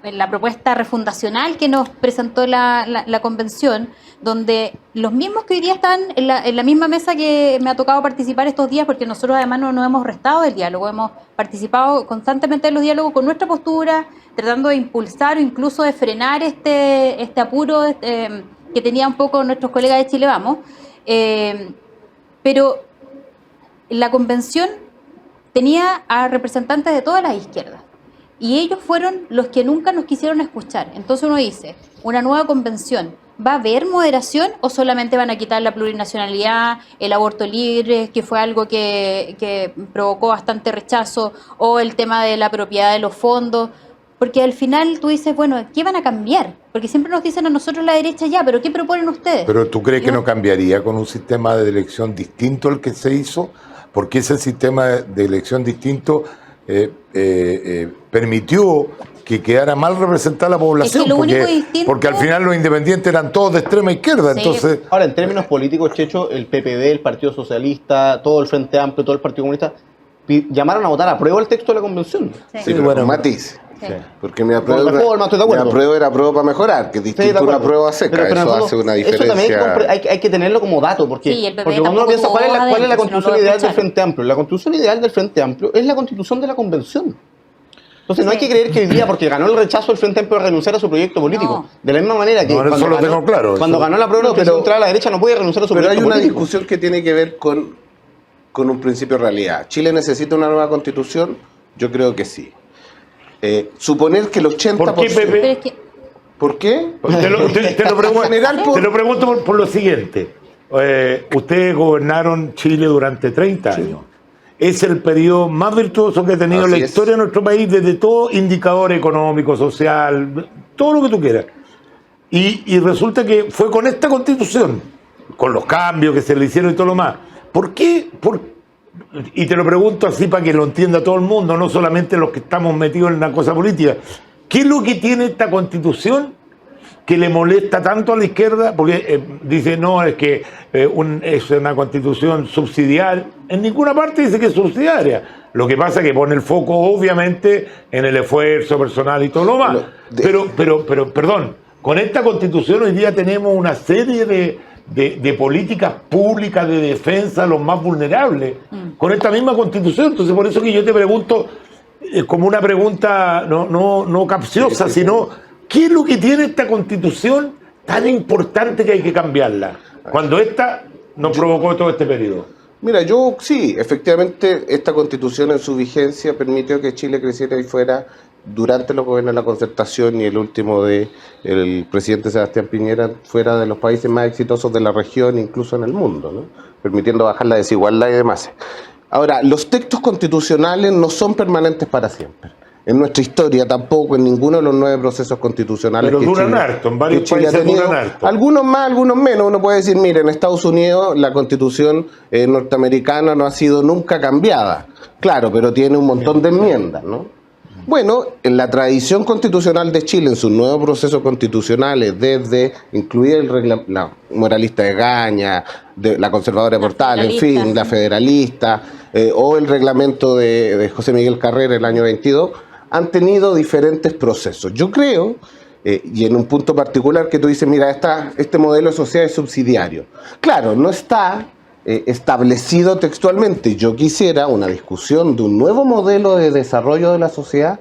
S3: la propuesta refundacional que nos presentó la convención, donde los mismos que hoy día están en la misma mesa que me ha tocado participar estos días, porque nosotros además no nos hemos restado del diálogo, hemos participado constantemente en los diálogos con nuestra postura, tratando de impulsar o incluso de frenar este apuro que tenía un poco nuestros colegas de Chile Vamos. Pero la convención tenía a representantes de todas las izquierdas y ellos fueron los que nunca nos quisieron escuchar. Entonces uno dice, una nueva convención, ¿va a haber moderación o solamente van a quitar la plurinacionalidad, el aborto libre, que fue algo que provocó bastante rechazo, o el tema de la propiedad de los fondos? Porque al final tú dices, bueno, ¿qué van a cambiar? Porque siempre nos dicen a nosotros la derecha ya, pero ¿qué proponen ustedes?
S1: Pero ¿tú crees que no cambiaría con un sistema de elección distinto al que se hizo? Porque ese sistema de elección distinto permitió que quedara mal representada la población.
S3: Es que lo único distinto-
S1: porque al final los independientes eran todos de extrema izquierda.
S3: Sí.
S1: Entonces,
S6: Ahora, en términos políticos, Checho, el PPD, el Partido Socialista, todo el Frente Amplio, todo el Partido Comunista, llamaron a votar a prueba el texto de la convención.
S3: Sí.
S4: Sí, pero
S1: bueno.
S4: con matiz.
S3: Sí.
S4: Porque mi apruebo,
S6: Con reforma, estoy de acuerdo.
S4: mi apruebo era apruebo para mejorar, que es
S6: Sí,
S4: distinto
S6: de
S4: a una
S6: acuerdo.
S4: prueba seca.
S6: Pero en el
S4: Eso
S6: fondo,
S4: hace una
S6: eso también
S4: diferencia.
S6: hay que tenerlo como dato, porque,
S3: Sí, el PP
S6: porque cuando uno
S3: tampoco
S6: piensa cuál es la
S3: tuvo adentro,
S6: constitución
S3: si no lo
S6: ideal del
S3: escucharon.
S6: Frente Amplio, la constitución ideal del Frente Amplio es la constitución de la convención. Entonces no hay
S3: Sí.
S6: que creer que hoy día, porque ganó el rechazo el Frente Amplio, renunciar a su proyecto político.
S3: No.
S6: De la misma manera que
S1: No, eso
S6: cuando,
S1: lo
S6: ganó,
S1: tengo claro,
S6: cuando
S1: eso.
S6: ganó la prueba
S4: No, pero-
S6: contra la derecha no puede renunciar a su
S4: Pero hay
S6: proyecto
S4: una
S6: político.
S4: discusión que tiene que ver con un principio de realidad. ¿Chile necesita una nueva constitución? Yo creo que sí. Suponer que el 80%...
S1: ¿por qué, Pepe?
S3: Pero es que
S4: ¿Por qué?
S1: Te lo pregunto,
S4: general,
S1: te lo pregunto por lo siguiente. Ustedes gobernaron Chile durante 30 años. Es el periodo más virtuoso que ha tenido
S4: Así
S1: la
S4: es.
S1: historia de nuestro país desde todo indicador económico, social, todo lo que tú quieras. Y resulta que fue con esta constitución, con los cambios que se le hicieron y todo lo más. ¿Por qué? Y te lo pregunto así para que lo entienda todo el mundo, no solamente los que estamos metidos en la cosa política. ¿Qué es lo que tiene esta constitución que le molesta tanto a la izquierda? Porque dice, no, es que es una constitución subsidiaria. En ninguna parte dice que es subsidiaria. Lo que pasa es que pone el foco, obviamente, en el esfuerzo personal y todo lo más. Pero, perdón, con esta constitución hoy día tenemos una serie de políticas públicas de defensa a los más vulnerables. Con esta misma constitución. Entonces, por eso que yo te pregunto, como una pregunta no capciosa, sino ¿qué es lo que tiene esta constitución tan importante que hay que cambiarla? Cuando esta nos provocó todo este periodo.
S4: Mira, sí, efectivamente, esta constitución en su vigencia permitió que Chile creciera y fuera, durante los gobiernos de la concertación y el último del presidente Sebastián Piñera, fuera de los países más exitosos de la región, incluso en el mundo, ¿no? Permitiendo bajar la desigualdad y demás. Ahora, los textos constitucionales no son permanentes para siempre. En nuestra historia tampoco, en ninguno de los 9 procesos constitucionales.
S1: Pero duran harto, en varios países duran harto.
S4: Algunos más, algunos menos. Uno puede decir, mire, en Estados Unidos la constitución norteamericana no ha sido nunca cambiada. Claro, pero tiene un montón de enmiendas, ¿no? Bueno, en la tradición constitucional de Chile, en sus nuevos procesos constitucionales, desde incluir la moralista de Gaña, la conservadora de Portales, en fin, la federalista, o el reglamento de José Miguel Carrera el año 22, han tenido diferentes procesos. Yo creo, y en un punto particular que tú dices, mira, este modelo de sociedad es subsidiario. Claro, no está establecido textualmente. Yo quisiera una discusión de un nuevo modelo de desarrollo de la sociedad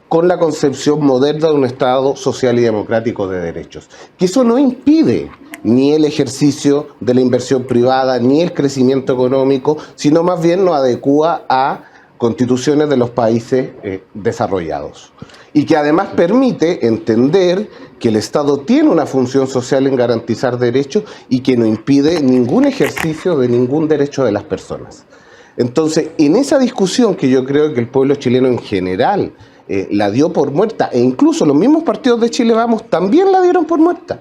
S4: con la concepción moderna de un Estado social y democrático de derechos. Que eso no impide ni el ejercicio de la inversión privada, ni el crecimiento económico, sino más bien lo adecúa a constituciones de los países desarrollados. Y que además permite entender que el Estado tiene una función social en garantizar derechos y que no impide ningún ejercicio de ningún derecho de las personas. Entonces, en esa discusión que yo creo que el pueblo chileno en general la dio por muerta, e incluso los mismos partidos de Chile Vamos también la dieron por muerta.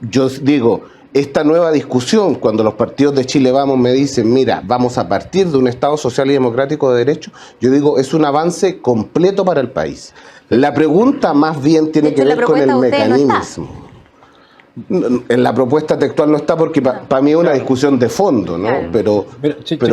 S4: Yo digo, esta nueva discusión, cuando los partidos de Chile Vamos me dicen, mira, vamos a partir de un Estado social y democrático de derecho, yo digo, es un avance completo para el país. La pregunta más bien tiene que ver con el mecanismo. En la propuesta textual no está porque para mí es una discusión de fondo, ¿no? Pero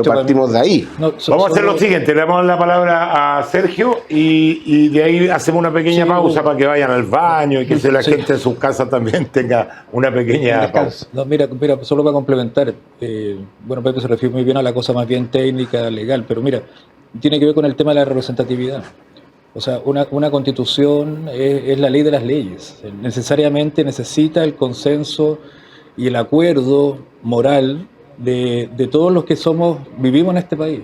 S4: partimos de ahí.
S1: Vamos a hacer lo siguiente, le damos la palabra a Sergio y de ahí hacemos una pequeña pausa para que vayan al baño y que la gente en sus casas también tenga una pequeña pausa.
S5: No, mira, solo para complementar, bueno, Pepe se refiere muy bien a la cosa más bien técnica, legal, pero mira, tiene que ver con el tema de la representatividad. O sea, una constitución es la ley de las leyes. Necesariamente necesita el consenso y el acuerdo moral de todos los que vivimos en este país.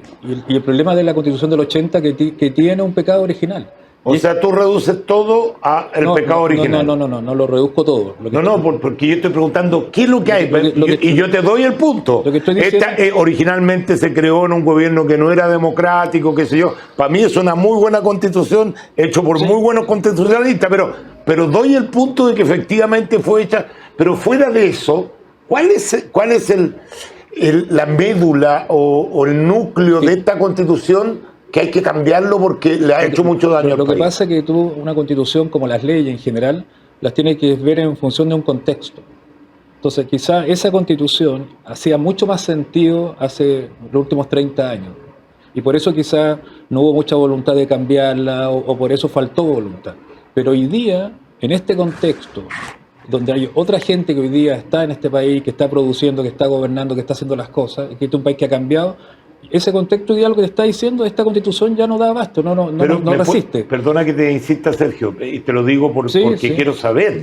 S5: Y el problema de la constitución del 80 que tiene un pecado original.
S1: O sea, tú reduces todo al pecado original.
S5: No lo reduzco todo.
S1: Porque yo estoy preguntando qué es lo que hay. Y yo te doy el punto.
S5: Lo que estoy diciendo,
S1: originalmente se creó en un gobierno que no era democrático, qué sé yo. Para mí es una muy buena constitución, hecho por muy buenos constitucionalistas, pero doy el punto de que efectivamente fue hecha. Pero fuera de eso, ¿cuál es la médula o el núcleo de esta constitución que hay que cambiarlo porque le ha hecho mucho daño al país?
S5: Lo que pasa es que una constitución, como las leyes en general, las tiene que ver en función de un contexto. Entonces, quizá esa constitución hacía mucho más sentido hace los últimos 30 años. Y por eso quizá no hubo mucha voluntad de cambiarla o por eso faltó voluntad. Pero hoy día, en este contexto, donde hay otra gente que hoy día está en este país, que está produciendo, que está gobernando, que está haciendo las cosas, que es un país que ha cambiado, ese contexto ideal que te está diciendo, esta constitución ya no da abasto, no resiste.
S1: Perdona que te insista, Sergio, y te lo digo porque quiero saber.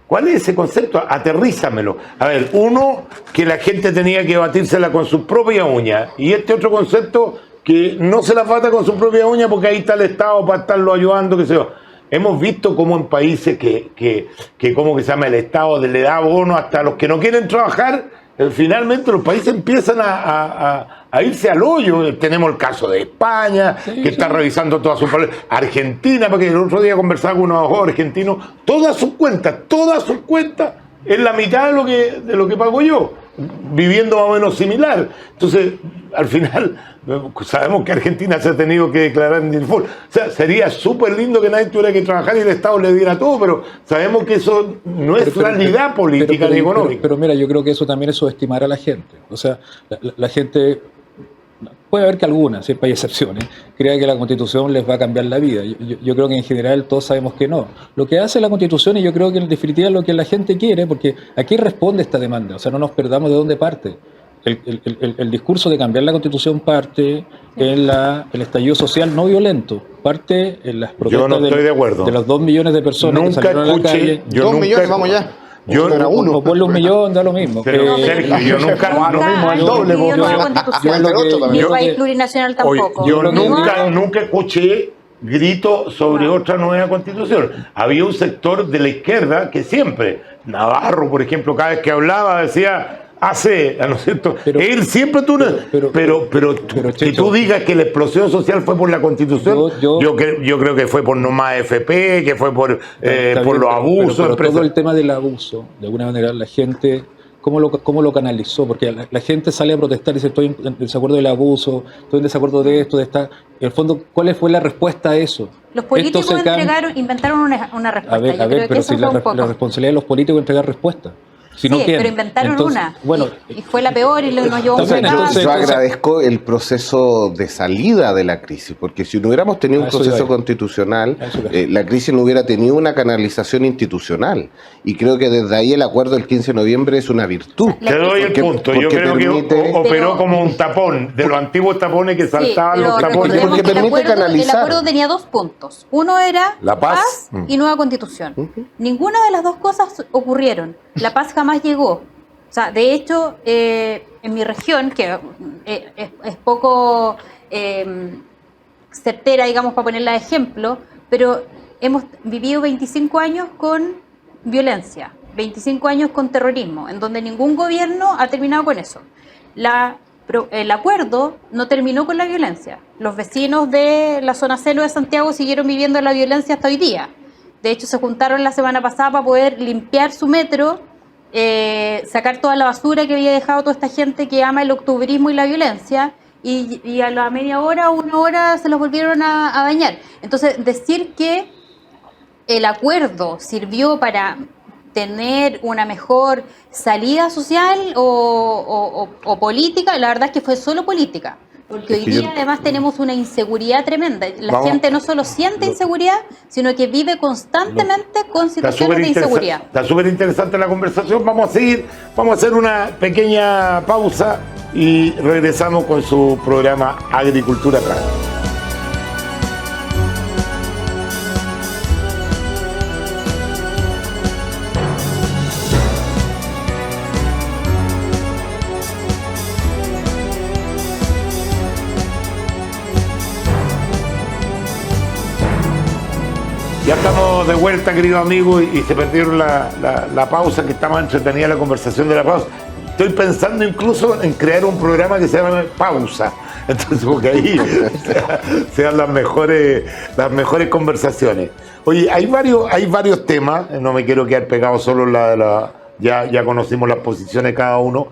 S1: ¿Cuál es ese concepto? Aterrízamelo. A ver, uno, que la gente tenía que batírsela con sus propias uñas, y este otro concepto, que no se las bata con sus propias uñas porque ahí está el Estado para estarlo ayudando, qué sé yo. Hemos visto cómo en países que ¿cómo que se llama? El Estado le da bono hasta a los que no quieren trabajar. Finalmente los países empiezan a irse al hoyo. Tenemos el caso de España, que está revisando todas sus problemas. Argentina, porque el otro día conversaba con unos argentinos, todas sus cuentas, es la mitad de lo que pago yo, viviendo más o menos similar. Entonces, al final, sabemos que Argentina se ha tenido que declarar en default. O sea, sería súper lindo que nadie tuviera que trabajar y el Estado le diera todo, pero sabemos que eso no es realidad política ni económica.
S5: Pero mira, yo creo que eso también es subestimar a la gente. O sea, la gente, puede haber que algunas, siempre hay excepciones, crea que la Constitución les va a cambiar la vida. Yo creo que en general todos sabemos que no. Lo que hace la Constitución, y yo creo que en definitiva es lo que la gente quiere, porque aquí responde esta demanda, o sea, no nos perdamos de dónde parte. El discurso de cambiar la Constitución parte en el estallido social no violento, parte en las protestas de los 2 millones de personas que salieron a la calle.
S6: 2 millones, vamos ya.
S5: O ponle 1 millón, da lo mismo.
S1: Pero Sergio, yo nunca
S3: el doble. Ni el país plurinacional tampoco.
S1: Yo nunca escuché gritos sobre otra nueva constitución. Había un sector de la izquierda que siempre, Navarro, por ejemplo, cada vez que hablaba decía: hace, ¿no es cierto?
S5: Pero-
S1: Él siempre tú, pero que
S5: Checho,
S1: tú digas que la explosión social fue por la Constitución, yo creo que fue por no más FP, que fue por
S5: Está
S1: por
S5: bien,
S1: los abusos.
S5: pero todo
S1: empresariales.
S5: el tema del abuso, de alguna manera la gente, ¿cómo lo canalizó? Porque la gente sale a protestar y dice, estoy en desacuerdo del abuso, estoy en desacuerdo de esto, de esta... En el fondo, ¿cuál fue la respuesta a eso?
S3: Los políticos
S5: Esto se
S3: inventaron una respuesta.
S5: A ver,
S3: Yo creo que
S5: pero
S3: eso
S5: si
S3: fue un
S5: la
S3: poco.
S5: responsabilidad de los políticos es entregar respuestas. Si no,
S3: Sí,
S5: ¿quién?
S3: pero inventaron
S5: Entonces,
S3: una.
S5: Bueno,
S3: y fue la peor y nos llevó a un
S5: Está bien,
S3: fracaso.
S4: Yo agradezco el proceso de salida de la crisis, porque si no hubiéramos tenido
S5: A
S4: un
S5: eso
S4: proceso
S5: iba.
S4: constitucional,
S5: A eso iba.
S4: la crisis no hubiera tenido una canalización institucional. Y creo que desde ahí el acuerdo del 15 de noviembre es una virtud.
S3: La
S1: Te doy el
S4: Porque-
S1: punto. Yo
S4: porque
S1: creo que
S4: permite-
S1: operó
S3: Pero-
S1: como un tapón, de los antiguos tapones que saltaban
S3: pero
S1: los tapones.
S3: recordemos
S4: Porque
S3: que el
S4: permite
S3: acuerdo
S4: canalizar.
S3: tenía dos puntos. Uno era
S1: La paz.
S3: y nueva constitución. Ninguna de las dos cosas ocurrieron. La paz jamás llegó. O sea, de hecho, en mi región, que es poco certera, digamos, para ponerla de ejemplo, pero hemos vivido 25 años con violencia, 25 años con terrorismo, en donde ningún gobierno ha terminado con eso. El acuerdo no terminó con la violencia. Los vecinos de la zona cero de Santiago siguieron viviendo la violencia hasta hoy día. De hecho, se juntaron la semana pasada para poder limpiar su metro, sacar toda la basura que había dejado toda esta gente que ama el octubrismo y la violencia, y a la media hora o una hora se los volvieron a dañar. Entonces, decir que el acuerdo sirvió para tener una mejor salida social o política, la verdad es que fue solo política. Porque hoy
S4: Es que yo-
S3: día además tenemos una inseguridad tremenda. La
S1: Vamos.
S3: gente no solo siente inseguridad, sino que vive constantemente con situaciones de inseguridad.
S1: Está súper interesante la conversación. Vamos a seguir, vamos a hacer una pequeña pausa y regresamos con su programa Agricultura Prime. Ya estamos de vuelta, querido amigo, y se perdieron la pausa, que estaba entretenida la conversación de la pausa. Estoy pensando incluso en crear un programa que se llame Pausa. Entonces, porque ahí sean las mejores conversaciones. Oye, hay varios temas, no me quiero quedar pegado solo en ya conocimos las posiciones de cada uno.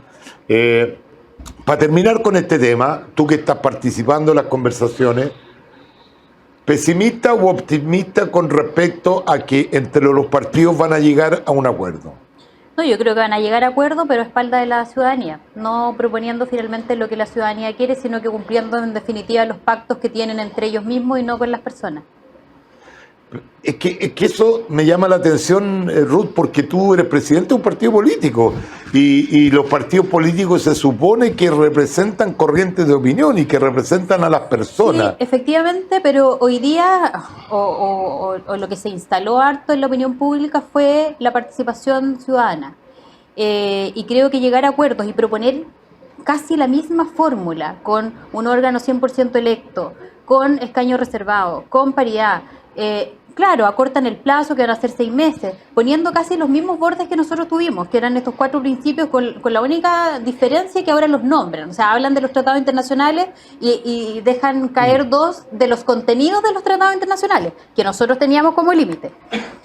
S1: Para terminar con este tema, tú que estás participando en las conversaciones, ¿pesimista o optimista con respecto a que entre los partidos van a llegar a un acuerdo?
S3: No, yo creo que van a llegar a acuerdo, pero a espalda de la ciudadanía, no proponiendo finalmente lo que la ciudadanía quiere, sino que cumpliendo en definitiva los pactos que tienen entre ellos mismos y no con las personas.
S1: Es que eso me llama la atención, Ruth, porque tú eres presidente de un partido político y los partidos políticos se supone que representan corrientes de opinión y que representan a las personas.
S3: Sí, efectivamente, pero hoy día o lo que se instaló harto en la opinión pública fue la participación ciudadana. Y creo que llegar a acuerdos y proponer casi la misma fórmula con un órgano 100% electo, con escaño reservado, con paridad, claro, acortan el plazo, que van a ser 6 meses, poniendo casi los mismos bordes que nosotros tuvimos, que eran estos 4 principios, con la única diferencia que ahora los nombran. O sea, hablan de los tratados internacionales y dejan caer 2 de los contenidos de los tratados internacionales, que nosotros teníamos como límite.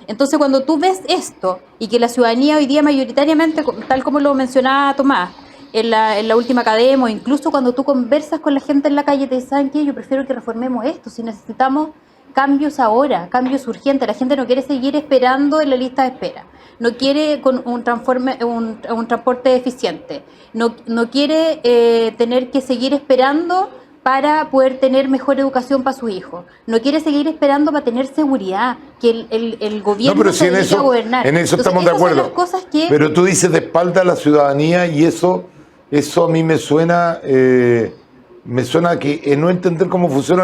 S3: Entonces, cuando tú ves esto, y que la ciudadanía hoy día mayoritariamente, tal como lo mencionaba Tomás, en la última academia, o incluso cuando tú conversas con la gente en la calle, te dicen, ¿saben qué? Yo prefiero que reformemos esto, si necesitamos cambios ahora, cambios urgentes. La gente no quiere seguir esperando en la lista de espera, no quiere con un transporte eficiente, no quiere tener que seguir esperando para poder tener mejor educación para sus hijos, no quiere seguir esperando para tener seguridad, que el gobierno
S1: No, pero si
S3: se
S1: en
S3: dedique a
S1: eso
S3: gobernar.
S1: estamos de
S3: esas son
S1: acuerdo.
S3: las cosas que...
S1: Pero tú dices de espalda a la ciudadanía y eso a mí me suena que no entender cómo funciona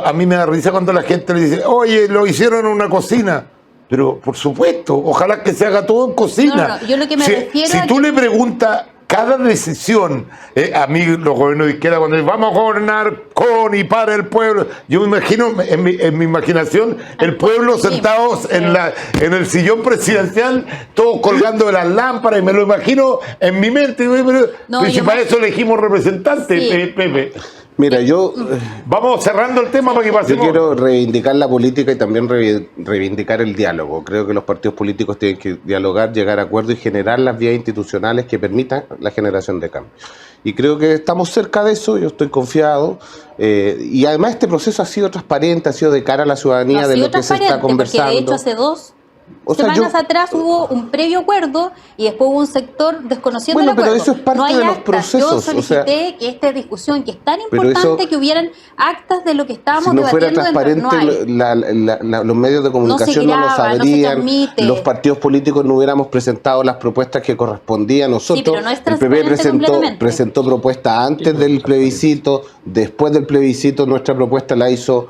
S1: a mí me da risa cuando la gente le dice, oye, lo hicieron en una cocina. Pero, por supuesto, ojalá que se haga todo en cocina.
S3: No, yo lo que me refiero
S1: si
S3: a
S1: tú
S3: que-
S1: le preguntas cada decisión, a mí los gobiernos de izquierda cuando dicen vamos a gobernar con y para el pueblo, yo me imagino en mi imaginación el pueblo sentados en el sillón presidencial, todos colgando de las lámparas, y me lo imagino en mi mente. Pero si para eso elegimos representantes, Pepe.
S4: Mira,
S1: vamos cerrando el tema para que pasemos.
S4: Yo quiero reivindicar la política y también reivindicar el diálogo. Creo que los partidos políticos tienen que dialogar, llegar a acuerdos y generar las vías institucionales que permitan la generación de cambio. Y creo que estamos cerca de eso, yo estoy confiado. Y además este proceso ha sido transparente, ha sido de cara a la ciudadanía de lo que se está conversando.
S3: Porque de hecho hace 2 semanas atrás hubo un previo acuerdo y después hubo un sector desconociendo el acuerdo.
S4: Pero eso es parte de los procesos.
S3: Yo solicité que esta discusión, que es tan importante, que hubieran actas de lo que estábamos debatiendo.
S4: Si no fuera transparente, los medios de comunicación no lo sabrían, los partidos políticos no hubiéramos presentado las propuestas que correspondía a nosotros. El PP presentó propuestas antes del plebiscito, después del plebiscito nuestra propuesta la hizo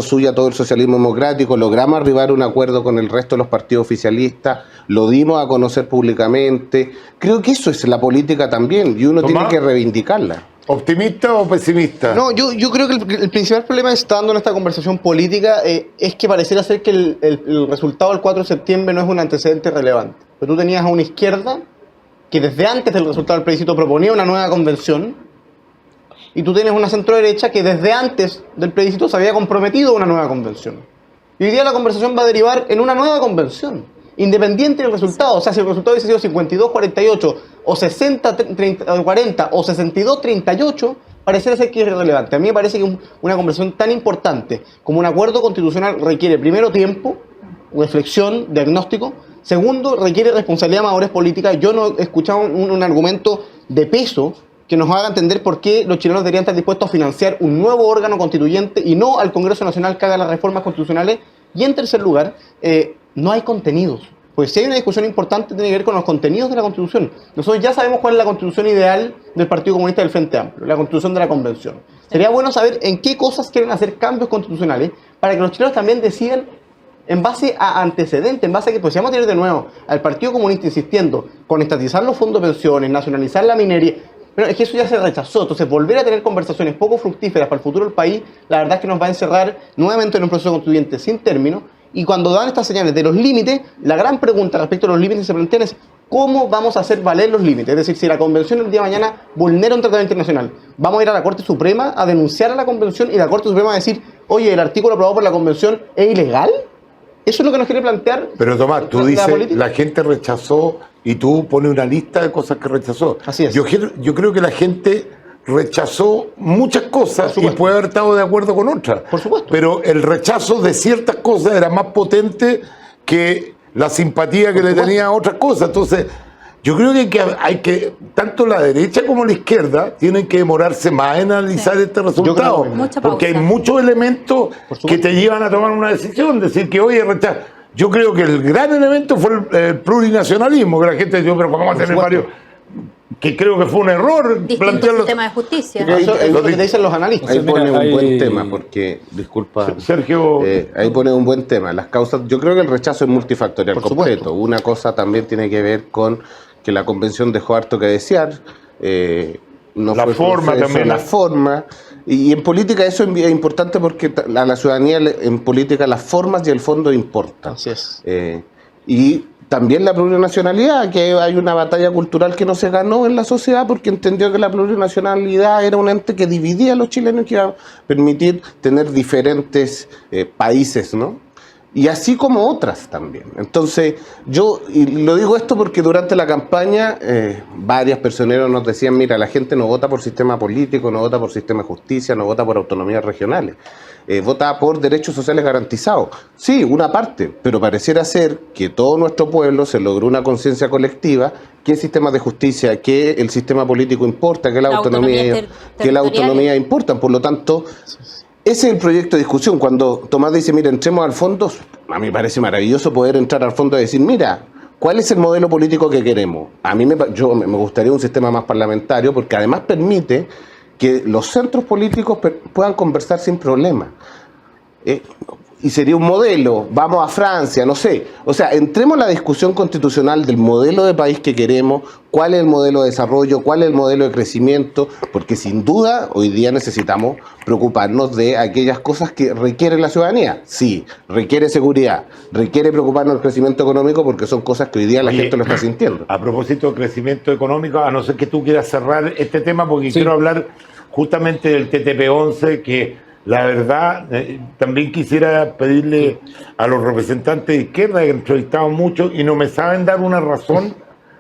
S4: suya todo el socialismo democrático, logramos arribar a un acuerdo con el resto de los partidos oficialistas, lo dimos a conocer públicamente. Creo que eso es la política también, y uno tiene que reivindicarla.
S1: ¿Optimista o pesimista?
S6: No, yo creo que el principal problema que está dando en esta conversación política es que pareciera ser que el resultado del 4 de septiembre no es un antecedente relevante. Pero tú tenías a una izquierda que desde antes del resultado del plebiscito proponía una nueva convención, y tú tienes una centro-derecha que desde antes del plebiscito se había comprometido a una nueva convención. Y hoy día la conversación va a derivar en una nueva convención, independiente del resultado. O sea, si el resultado hubiese sido 52-48, o 60-40, o 62-38, pareciera ser que es irrelevante. A mí me parece que una conversación tan importante como un acuerdo constitucional requiere, primero, tiempo, reflexión, diagnóstico. Segundo, requiere responsabilidad de madurez política. Yo no he escuchado un argumento de peso que nos haga entender por qué los chilenos deberían estar dispuestos a financiar un nuevo órgano constituyente y no al Congreso Nacional que haga las reformas constitucionales. Y en tercer lugar, no hay contenidos. Pues si hay una discusión importante tiene que ver con los contenidos de la Constitución. Nosotros ya sabemos cuál es la Constitución ideal del Partido Comunista del Frente Amplio, la Constitución de la Convención. Sería bueno saber en qué cosas quieren hacer cambios constitucionales para que los chilenos también decidan en base a antecedentes, en base a que pues si vamos a tener de nuevo al Partido Comunista insistiendo con estatizar los fondos de pensiones, nacionalizar la minería. Pero es que eso ya se rechazó, entonces volver a tener conversaciones poco fructíferas para el futuro del país, la verdad es que nos va a encerrar nuevamente en un proceso constituyente sin término, y cuando dan estas señales de los límites, la gran pregunta respecto a los límites que se plantean es ¿cómo vamos a hacer valer los límites? Es decir, si la Convención el día de mañana vulnera un tratado internacional, ¿vamos a ir a la Corte Suprema a denunciar a la Convención y la Corte Suprema va a decir, oye, el artículo aprobado por la Convención es ilegal? Eso es lo que nos quiere plantear.
S1: Pero Tomás, tú dices, la gente rechazó y tú pones una lista de cosas que rechazó.
S6: Así es.
S1: Yo creo que la gente rechazó muchas cosas y puede haber estado de acuerdo con otras.
S6: Por supuesto.
S1: Pero el rechazo de ciertas cosas era más potente que la simpatía que le tenía a otras cosas. Entonces, yo creo que hay que, tanto la derecha como la izquierda, tienen que demorarse más en analizar este resultado. Porque hay muchos elementos que te llevan a tomar una decisión, decir que hoy rechazo. Yo creo que el gran elemento fue el plurinacionalismo, que la gente dijo, pero ¿cómo va a tener varios? Que creo que fue un error
S3: plantearlo. Sistema de justicia.
S6: Eso es lo que te dicen los analistas.
S4: Ahí pone un buen tema, porque, disculpa,
S1: Sergio,
S4: ahí pone un buen tema. Las causas, yo creo que el rechazo es multifactorial completo. Una cosa también tiene que ver con que la convención dejó harto que desear. No
S1: la
S4: fue
S1: forma
S4: proceso,
S1: también.
S4: La forma. Y en política eso es importante porque a la ciudadanía en política las formas y el fondo importan.
S6: Así es.
S4: Y también la plurinacionalidad, que hay una batalla cultural que no se ganó en la sociedad porque entendió que la plurinacionalidad era un ente que dividía a los chilenos y que iba a permitir tener diferentes países, ¿no? Y así como otras también. Entonces, y lo digo esto porque durante la campaña varias personeros nos decían, mira, la gente no vota por sistema político, no vota por sistema de justicia, no vota por autonomías regionales, vota por derechos sociales garantizados. Sí, una parte, pero pareciera ser que todo nuestro pueblo se logró una conciencia colectiva que el sistema de justicia, que el sistema político importa, que la autonomía importan. Por lo tanto, ese es el proyecto de discusión. Cuando Tomás dice, mira, entremos al fondo, a mí me parece maravilloso poder entrar al fondo y decir, mira, ¿cuál es el modelo político que queremos? A mí me gustaría un sistema más parlamentario porque además permite que los centros políticos puedan conversar sin problema. y sería un modelo, vamos a Francia, no sé. O sea, entremos en la discusión constitucional del modelo de país que queremos, cuál es el modelo de desarrollo, cuál es el modelo de crecimiento, porque sin duda hoy día necesitamos preocuparnos de aquellas cosas que requiere la ciudadanía. Sí, requiere seguridad, requiere preocuparnos del crecimiento económico porque son cosas que hoy día la gente lo está sintiendo.
S1: A propósito de crecimiento económico, a no ser que tú quieras cerrar este tema, porque
S5: Sí.
S1: quiero hablar justamente del TTP-11, que la verdad, también quisiera pedirle a los representantes de izquierda, que entrevistamos mucho y no me saben dar una razón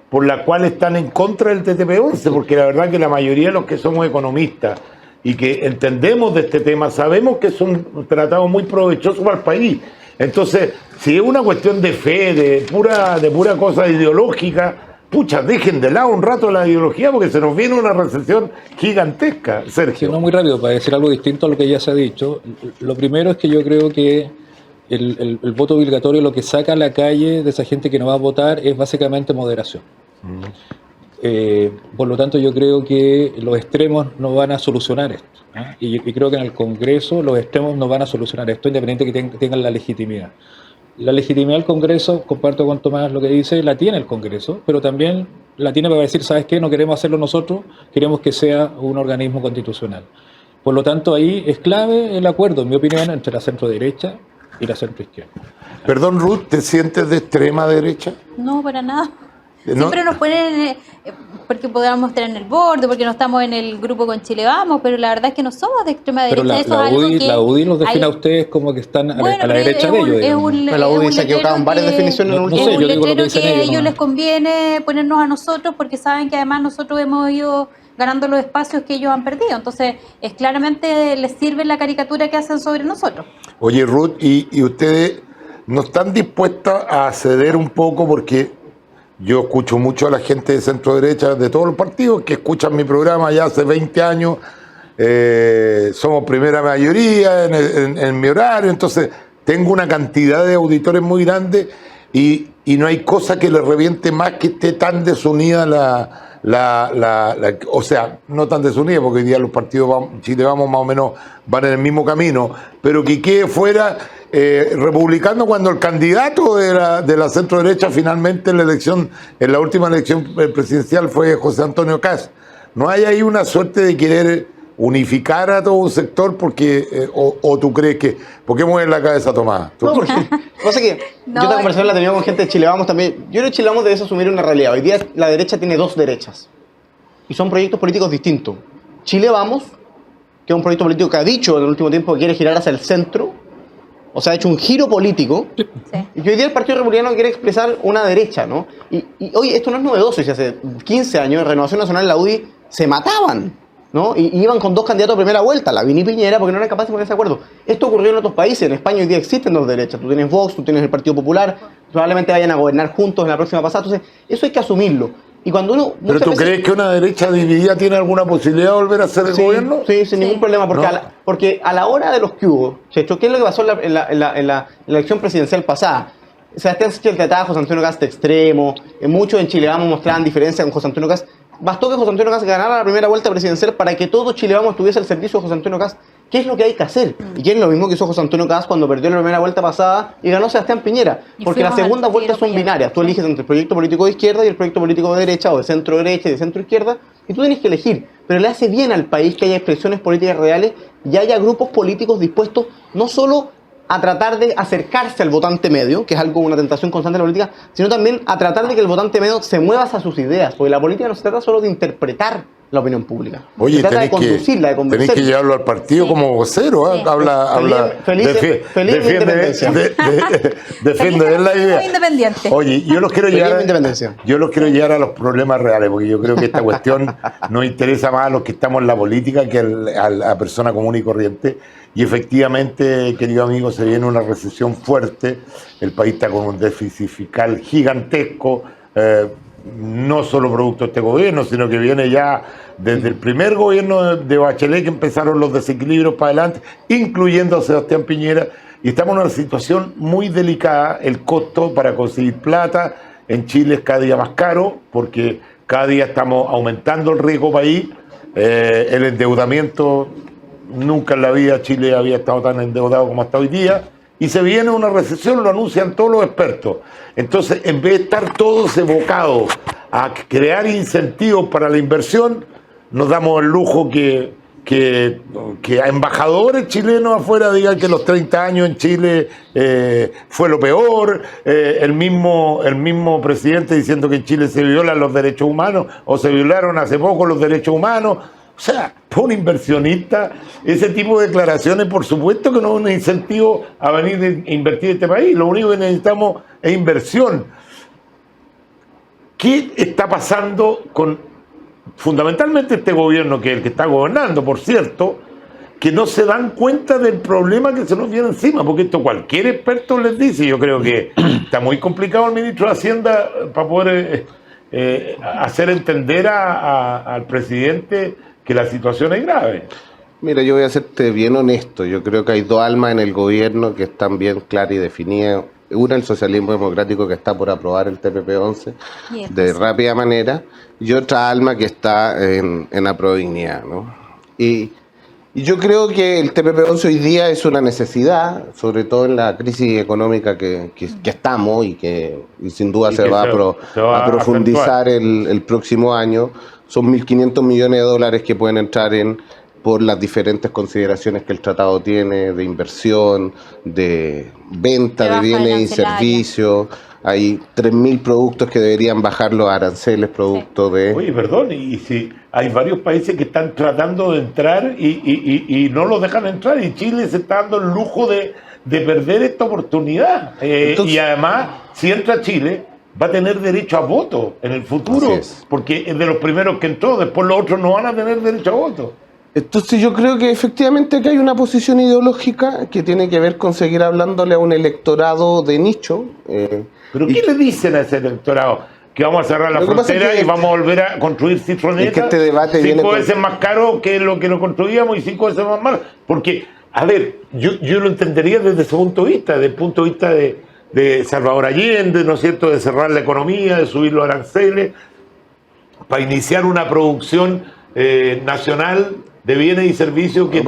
S1: por la cual están en contra del TTP-11, porque la verdad que la mayoría de los que somos economistas y que entendemos de este tema, sabemos que es un tratado muy provechoso para el país. Entonces, si es una cuestión de fe, de pura cosa ideológica, pucha, dejen de lado un rato la ideología porque se nos viene una recesión gigantesca, Sergio.
S5: Sí, no, muy rápido, para decir algo distinto a lo que ya se ha dicho. Lo primero es que yo creo que el voto obligatorio lo que saca a la calle de esa gente que no va a votar es básicamente moderación. Por lo tanto, yo creo que los extremos no van a solucionar esto. Y creo que en el Congreso los extremos no van a solucionar esto, independiente que tengan la legitimidad. La legitimidad del Congreso, comparto con Tomás lo que dice, la tiene el Congreso, pero también la tiene para decir, ¿sabes qué? No queremos hacerlo nosotros, queremos que sea un organismo constitucional. Por lo tanto, ahí es clave el acuerdo, en mi opinión, entre la centro-derecha y la centro-izquierda.
S1: Perdón, Ruth, ¿te sientes de extrema derecha?
S3: No, para nada.
S1: No.
S3: Siempre nos ponen, porque podamos estar en el borde, porque no estamos en el grupo con Chile Vamos, pero la verdad es que no somos de extrema
S5: Pero
S3: derecha. Eso es algo que
S5: la UDI los define
S3: hay-
S5: a ustedes como que están a
S3: Bueno,
S5: la
S3: pero
S5: derecha
S3: es
S5: de
S3: un-
S5: ellos.
S3: es
S5: digamos.
S3: un-
S6: Pero la
S3: es
S6: UDI
S3: un
S6: se ha equivocado en varias
S3: letrero
S6: definiciones en el
S5: No
S6: último
S5: sé,
S3: es
S5: yo
S3: un
S5: digo lo que
S3: letrero
S5: dicen
S3: que a
S5: ellos,
S3: ellos
S5: ¿no?
S3: les conviene ponernos a nosotros porque saben que además nosotros hemos ido ganando los espacios que ellos han perdido. Entonces, es claramente les sirve la caricatura que hacen sobre nosotros.
S1: Oye, Ruth, ¿y ustedes no están dispuestas a ceder un poco? Porque yo escucho mucho a la gente de centro derecha, de todos los partidos, que escuchan mi programa ya hace 20 años. Somos primera mayoría en mi horario, entonces tengo una cantidad de auditores muy grande y no hay cosa que le reviente más que esté tan desunida o sea, no tan desunida, porque hoy día los partidos Chile Vamos más o menos van en el mismo camino, pero que quede fuera republicano cuando el candidato de la centro derecha finalmente en la última elección presidencial fue José Antonio Kast. ¿No hay ahí una suerte de querer unificar a todo un sector porque o tú crees que ¿por qué mueves la cabeza, Tomás?
S6: No, porque pasa que
S3: No,
S6: yo esta conversación la tenía con gente de Chile Vamos también. Yo creo que Chile Vamos debe asumir una realidad. Hoy día la derecha tiene dos derechas y son proyectos políticos distintos. Chile Vamos, que es un proyecto político que ha dicho en el último tiempo que quiere girar hacia el centro, o sea, ha hecho un giro político.
S3: Sí.
S6: Y que hoy día el Partido Republicano quiere expresar una derecha, ¿no? Y hoy esto no es novedoso, si hace 15 años en Renovación Nacional y la UDI se mataban, ¿no? Y iban con dos candidatos a primera vuelta, Lavín y Piñera, porque no eran capaces de ponerse de acuerdo. Esto ocurrió en otros países, en España hoy día existen dos derechas, tú tienes Vox, tú tienes el Partido Popular, probablemente vayan a gobernar juntos en la próxima pasada, entonces eso hay que asumirlo. Y cuando uno...
S1: ¿Pero
S6: muchas
S1: tú
S6: veces-
S1: crees que una derecha dividida tiene alguna posibilidad de volver a ser el
S6: Sí,
S1: gobierno?
S6: sí, sin ningún problema, porque,
S1: No.
S6: porque a la hora de los que hubo, Checho, ¿qué es lo que pasó en la elección presidencial pasada? Sebastián Sichel trataba a José Antonio Kast de extremo, muchos en Chile Vamos mostraban diferencia con José Antonio Kast. Bastó que José Antonio Kast ganara la primera vuelta presidencial para que todo Chile Vamos estuviese al servicio de José Antonio Kast. ¿Qué es lo que hay que hacer? Y que es lo mismo que hizo José Antonio Kast cuando perdió la primera vuelta pasada y ganó Sebastián Piñera.
S3: Y
S6: Porque las
S3: fuimos al
S6: segundas vueltas son
S3: tiro,
S6: binarias. Tú eliges entre el proyecto político de izquierda y el proyecto político de derecha, o de centro derecha y de centro izquierda, y tú tienes que elegir. Pero le hace bien al país que haya expresiones políticas reales y haya grupos políticos dispuestos no solo a tratar de acercarse al votante medio, que es algo, una tentación constante de la política, sino también a tratar de que el votante medio se mueva hacia sus ideas, porque la política no se trata solo de interpretar la opinión pública.
S1: Oye,
S6: se trata de
S1: tenéis
S6: conducirla, de
S1: que
S6: convencerla.
S1: llevarlo al partido
S3: Sí.
S1: como vocero, ¿eh?
S3: Sí.
S1: Habla,
S6: Feliz de independencia.
S1: defiende la idea.
S3: Muy independiente.
S1: Oye, yo los quiero
S6: Feliz
S1: llevar,
S6: de independencia.
S1: yo los quiero llevar a los problemas reales, porque yo creo que esta cuestión nos interesa más a los que estamos en la política que a la persona común y corriente. Y efectivamente, querido amigo, se viene una recesión fuerte. El país está con un déficit fiscal gigantesco. No solo producto de este gobierno, sino que viene ya desde el primer gobierno de Bachelet que empezaron los desequilibrios para adelante, incluyendo a Sebastián Piñera, y estamos en una situación muy delicada. El costo para conseguir plata en Chile es cada día más caro, porque cada día estamos aumentando el riesgo país, el endeudamiento, nunca en la vida Chile había estado tan endeudado como hasta hoy día, y se viene una recesión, lo anuncian todos los expertos. Entonces, en vez de estar todos evocados a crear incentivos para la inversión, nos damos el lujo que a embajadores chilenos afuera digan que los 30 años en Chile fue lo peor, el mismo presidente diciendo que en Chile se violan los derechos humanos o se violaron hace poco los derechos humanos. O sea, para un inversionista, ese tipo de declaraciones, por supuesto que no es un incentivo a venir a invertir en este país. Lo único que necesitamos es inversión. ¿Qué está pasando con fundamentalmente este gobierno, que es el que está gobernando, por cierto, que no se dan cuenta del problema que se nos viene encima? Porque esto cualquier experto les dice. Yo creo que está muy complicado el ministro de Hacienda para poder hacer entender al presidente que la situación es grave.
S4: Mira, yo voy a serte bien honesto. Yo creo que hay dos almas en el gobierno que están bien claras y definidas. Una, el socialismo democrático, que está por aprobar el TPP-11 de rápida manera, y otra alma que está en la prodignidad, ¿no? Y yo creo que el TPP-11 hoy día es una necesidad, sobre todo en la crisis económica que estamos y sin duda se va a profundizar el próximo año. Son 1.500 millones de dólares que pueden entrar por las diferentes consideraciones que el tratado tiene de inversión, de venta de bienes y servicios. Hay 3.000 productos que deberían bajar los aranceles producto de...
S1: Oye, perdón, y si hay varios países que están tratando de entrar y no los dejan entrar, y Chile se está dando el lujo de perder esta oportunidad. Y además, si entra Chile, va a tener derecho a voto en el futuro, porque es de los primeros que entró, después los otros no van a tener derecho a voto.
S4: Entonces yo creo que efectivamente que hay una posición ideológica que tiene que ver con seguir hablándole a un electorado de nicho.
S1: ¿Pero qué le dicen a ese electorado? Que vamos a cerrar la frontera y vamos a volver a construir Citronetas,
S4: que este debate
S1: 5 veces más caro que lo que lo construíamos y 5 veces más malo. Porque, a ver, yo lo entendería desde ese punto de vista, desde el punto de vista de Salvador Allende, ¿no es cierto?, de cerrar la economía, de subir los aranceles, para iniciar una producción nacional de bienes y servicios que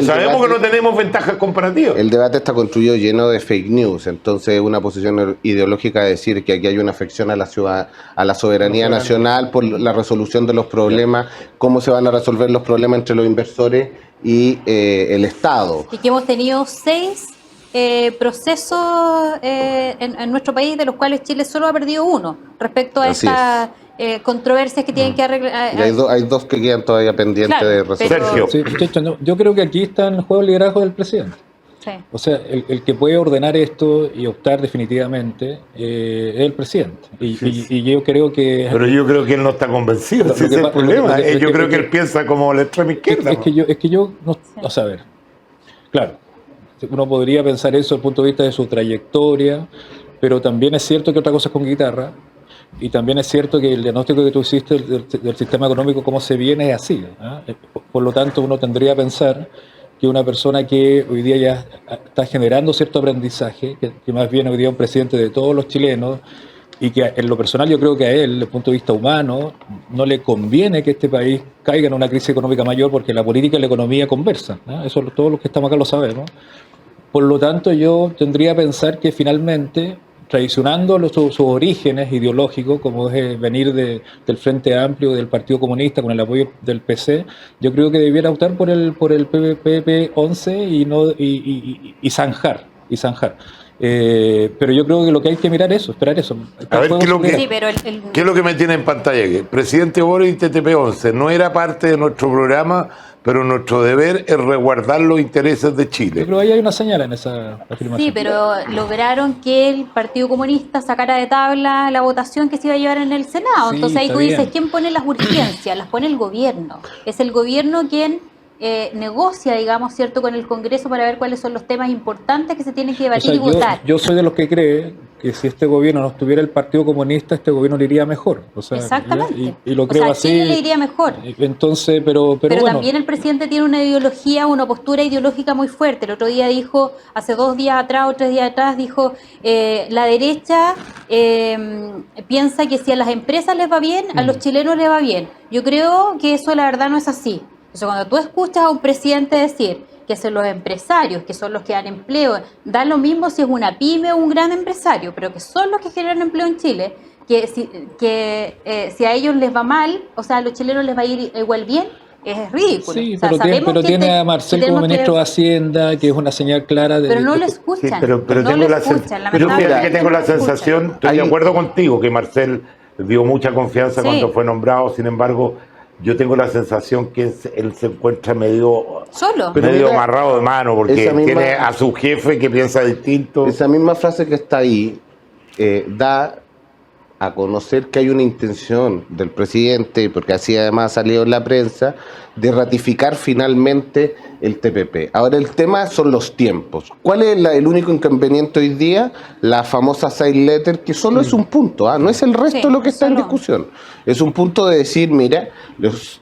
S1: sabemos que no tenemos ventajas comparativas.
S4: El debate está construido lleno de fake news, entonces es una posición ideológica de decir que aquí hay una afección a la soberanía nacional por la resolución de los problemas, cómo se van a resolver los problemas entre los inversores y el Estado.
S3: Y que hemos tenido 6 procesos en nuestro país, de los cuales Chile solo ha perdido 1 respecto a esta... controversias que tienen que arreglar.
S4: Y hay dos que quedan todavía pendientes de resolver.
S5: Sí, yo creo que aquí está en el juego el liderazgo del presidente. Sí. O sea, el que puede ordenar esto y optar definitivamente es el presidente. Y yo creo que...
S1: Pero yo creo que él no está convencido, ese es el problema. Yo creo que él piensa como la extrema izquierda.
S5: Es que yo no, o sea, a ver, claro, uno podría pensar eso desde el punto de vista de su trayectoria, pero también es cierto que otra cosa es con guitarra. Y también es cierto que el diagnóstico que tú hiciste del sistema económico, cómo se viene, es así, ¿eh? Por lo tanto, uno tendría que pensar que una persona que hoy día ya está generando cierto aprendizaje, que más bien hoy día es un presidente de todos los chilenos, y que en lo personal yo creo que a él, desde el punto de vista humano, no le conviene que este país caiga en una crisis económica mayor, porque la política y la economía conversan, ¿eh? Eso todos los que estamos acá lo sabemos. Por lo tanto, yo tendría que pensar que finalmente, traicionando sus orígenes ideológicos, como es venir del Frente Amplio, del Partido Comunista, con el apoyo del PC, yo creo que debiera optar por el PPP-11 y zanjar. Pero yo creo que lo que hay que mirar es esperar eso.
S1: A ver, ¿qué es lo que me tiene en pantalla? Que el presidente Boric y TPP-11 no era parte de nuestro programa, pero nuestro deber es resguardar los intereses de Chile.
S5: Yo creo que ahí hay una señal en esa afirmación.
S3: Sí, pero lograron que el Partido Comunista sacara de tabla la votación que se iba a llevar en el Senado. Sí, entonces ahí tú dices, ¿quién pone las urgencias? Las pone el gobierno. Es el gobierno quien negocia, digamos, ¿cierto?, con el Congreso para ver cuáles son los temas importantes que se tienen que debatir y votar.
S5: Yo soy de los que cree que si este gobierno no estuviera el Partido Comunista, este gobierno le iría mejor. O sea,
S3: exactamente.
S5: Y lo creo así.
S3: Chile le iría mejor.
S5: Entonces, pero
S3: bueno.
S5: También
S3: el presidente tiene una ideología, una postura ideológica muy fuerte. El otro día dijo, hace 2 días atrás o 3 días atrás, dijo, la derecha piensa que si a las empresas les va bien, a los chilenos les va bien. Yo creo que eso la verdad no es así. Entonces, cuando tú escuchas a un presidente decir que son los empresarios, que son los que dan empleo. Da lo mismo si es una pyme o un gran empresario, pero que son los que generan empleo en Chile, que si a ellos les va mal, o sea, a los chilenos les va a ir igual bien, es ridículo.
S5: Sí,
S3: o sea,
S5: pero tiene a Marcel como ministro de Hacienda, que es una señal clara de...
S3: Pero no lo escuchan.
S1: Sí, pero
S3: no
S1: tengo
S3: lo
S1: la
S3: escuchan,
S1: pero fíjate que
S3: lamentablemente
S1: tengo la
S3: no lo escuchan.
S1: sensación, estoy de acuerdo contigo, que Marcel dio mucha confianza
S3: Sí.
S1: cuando fue nombrado, sin embargo, yo tengo la sensación que él se encuentra medio
S3: Solo.
S4: Pero
S1: medio
S4: mira,
S1: amarrado de mano, porque
S4: esa misma-
S1: tiene a su jefe que piensa distinto.
S4: Esa misma frase que está ahí da a conocer que hay una intención del presidente, porque así además ha salido en la prensa, de ratificar finalmente el TPP. Ahora el tema son los tiempos. ¿Cuál es el único inconveniente hoy día? La famosa side letter, que solo es un punto, no es el resto
S3: Sí,
S4: lo que está en
S3: solo.
S4: discusión. Es un punto de decir, mira,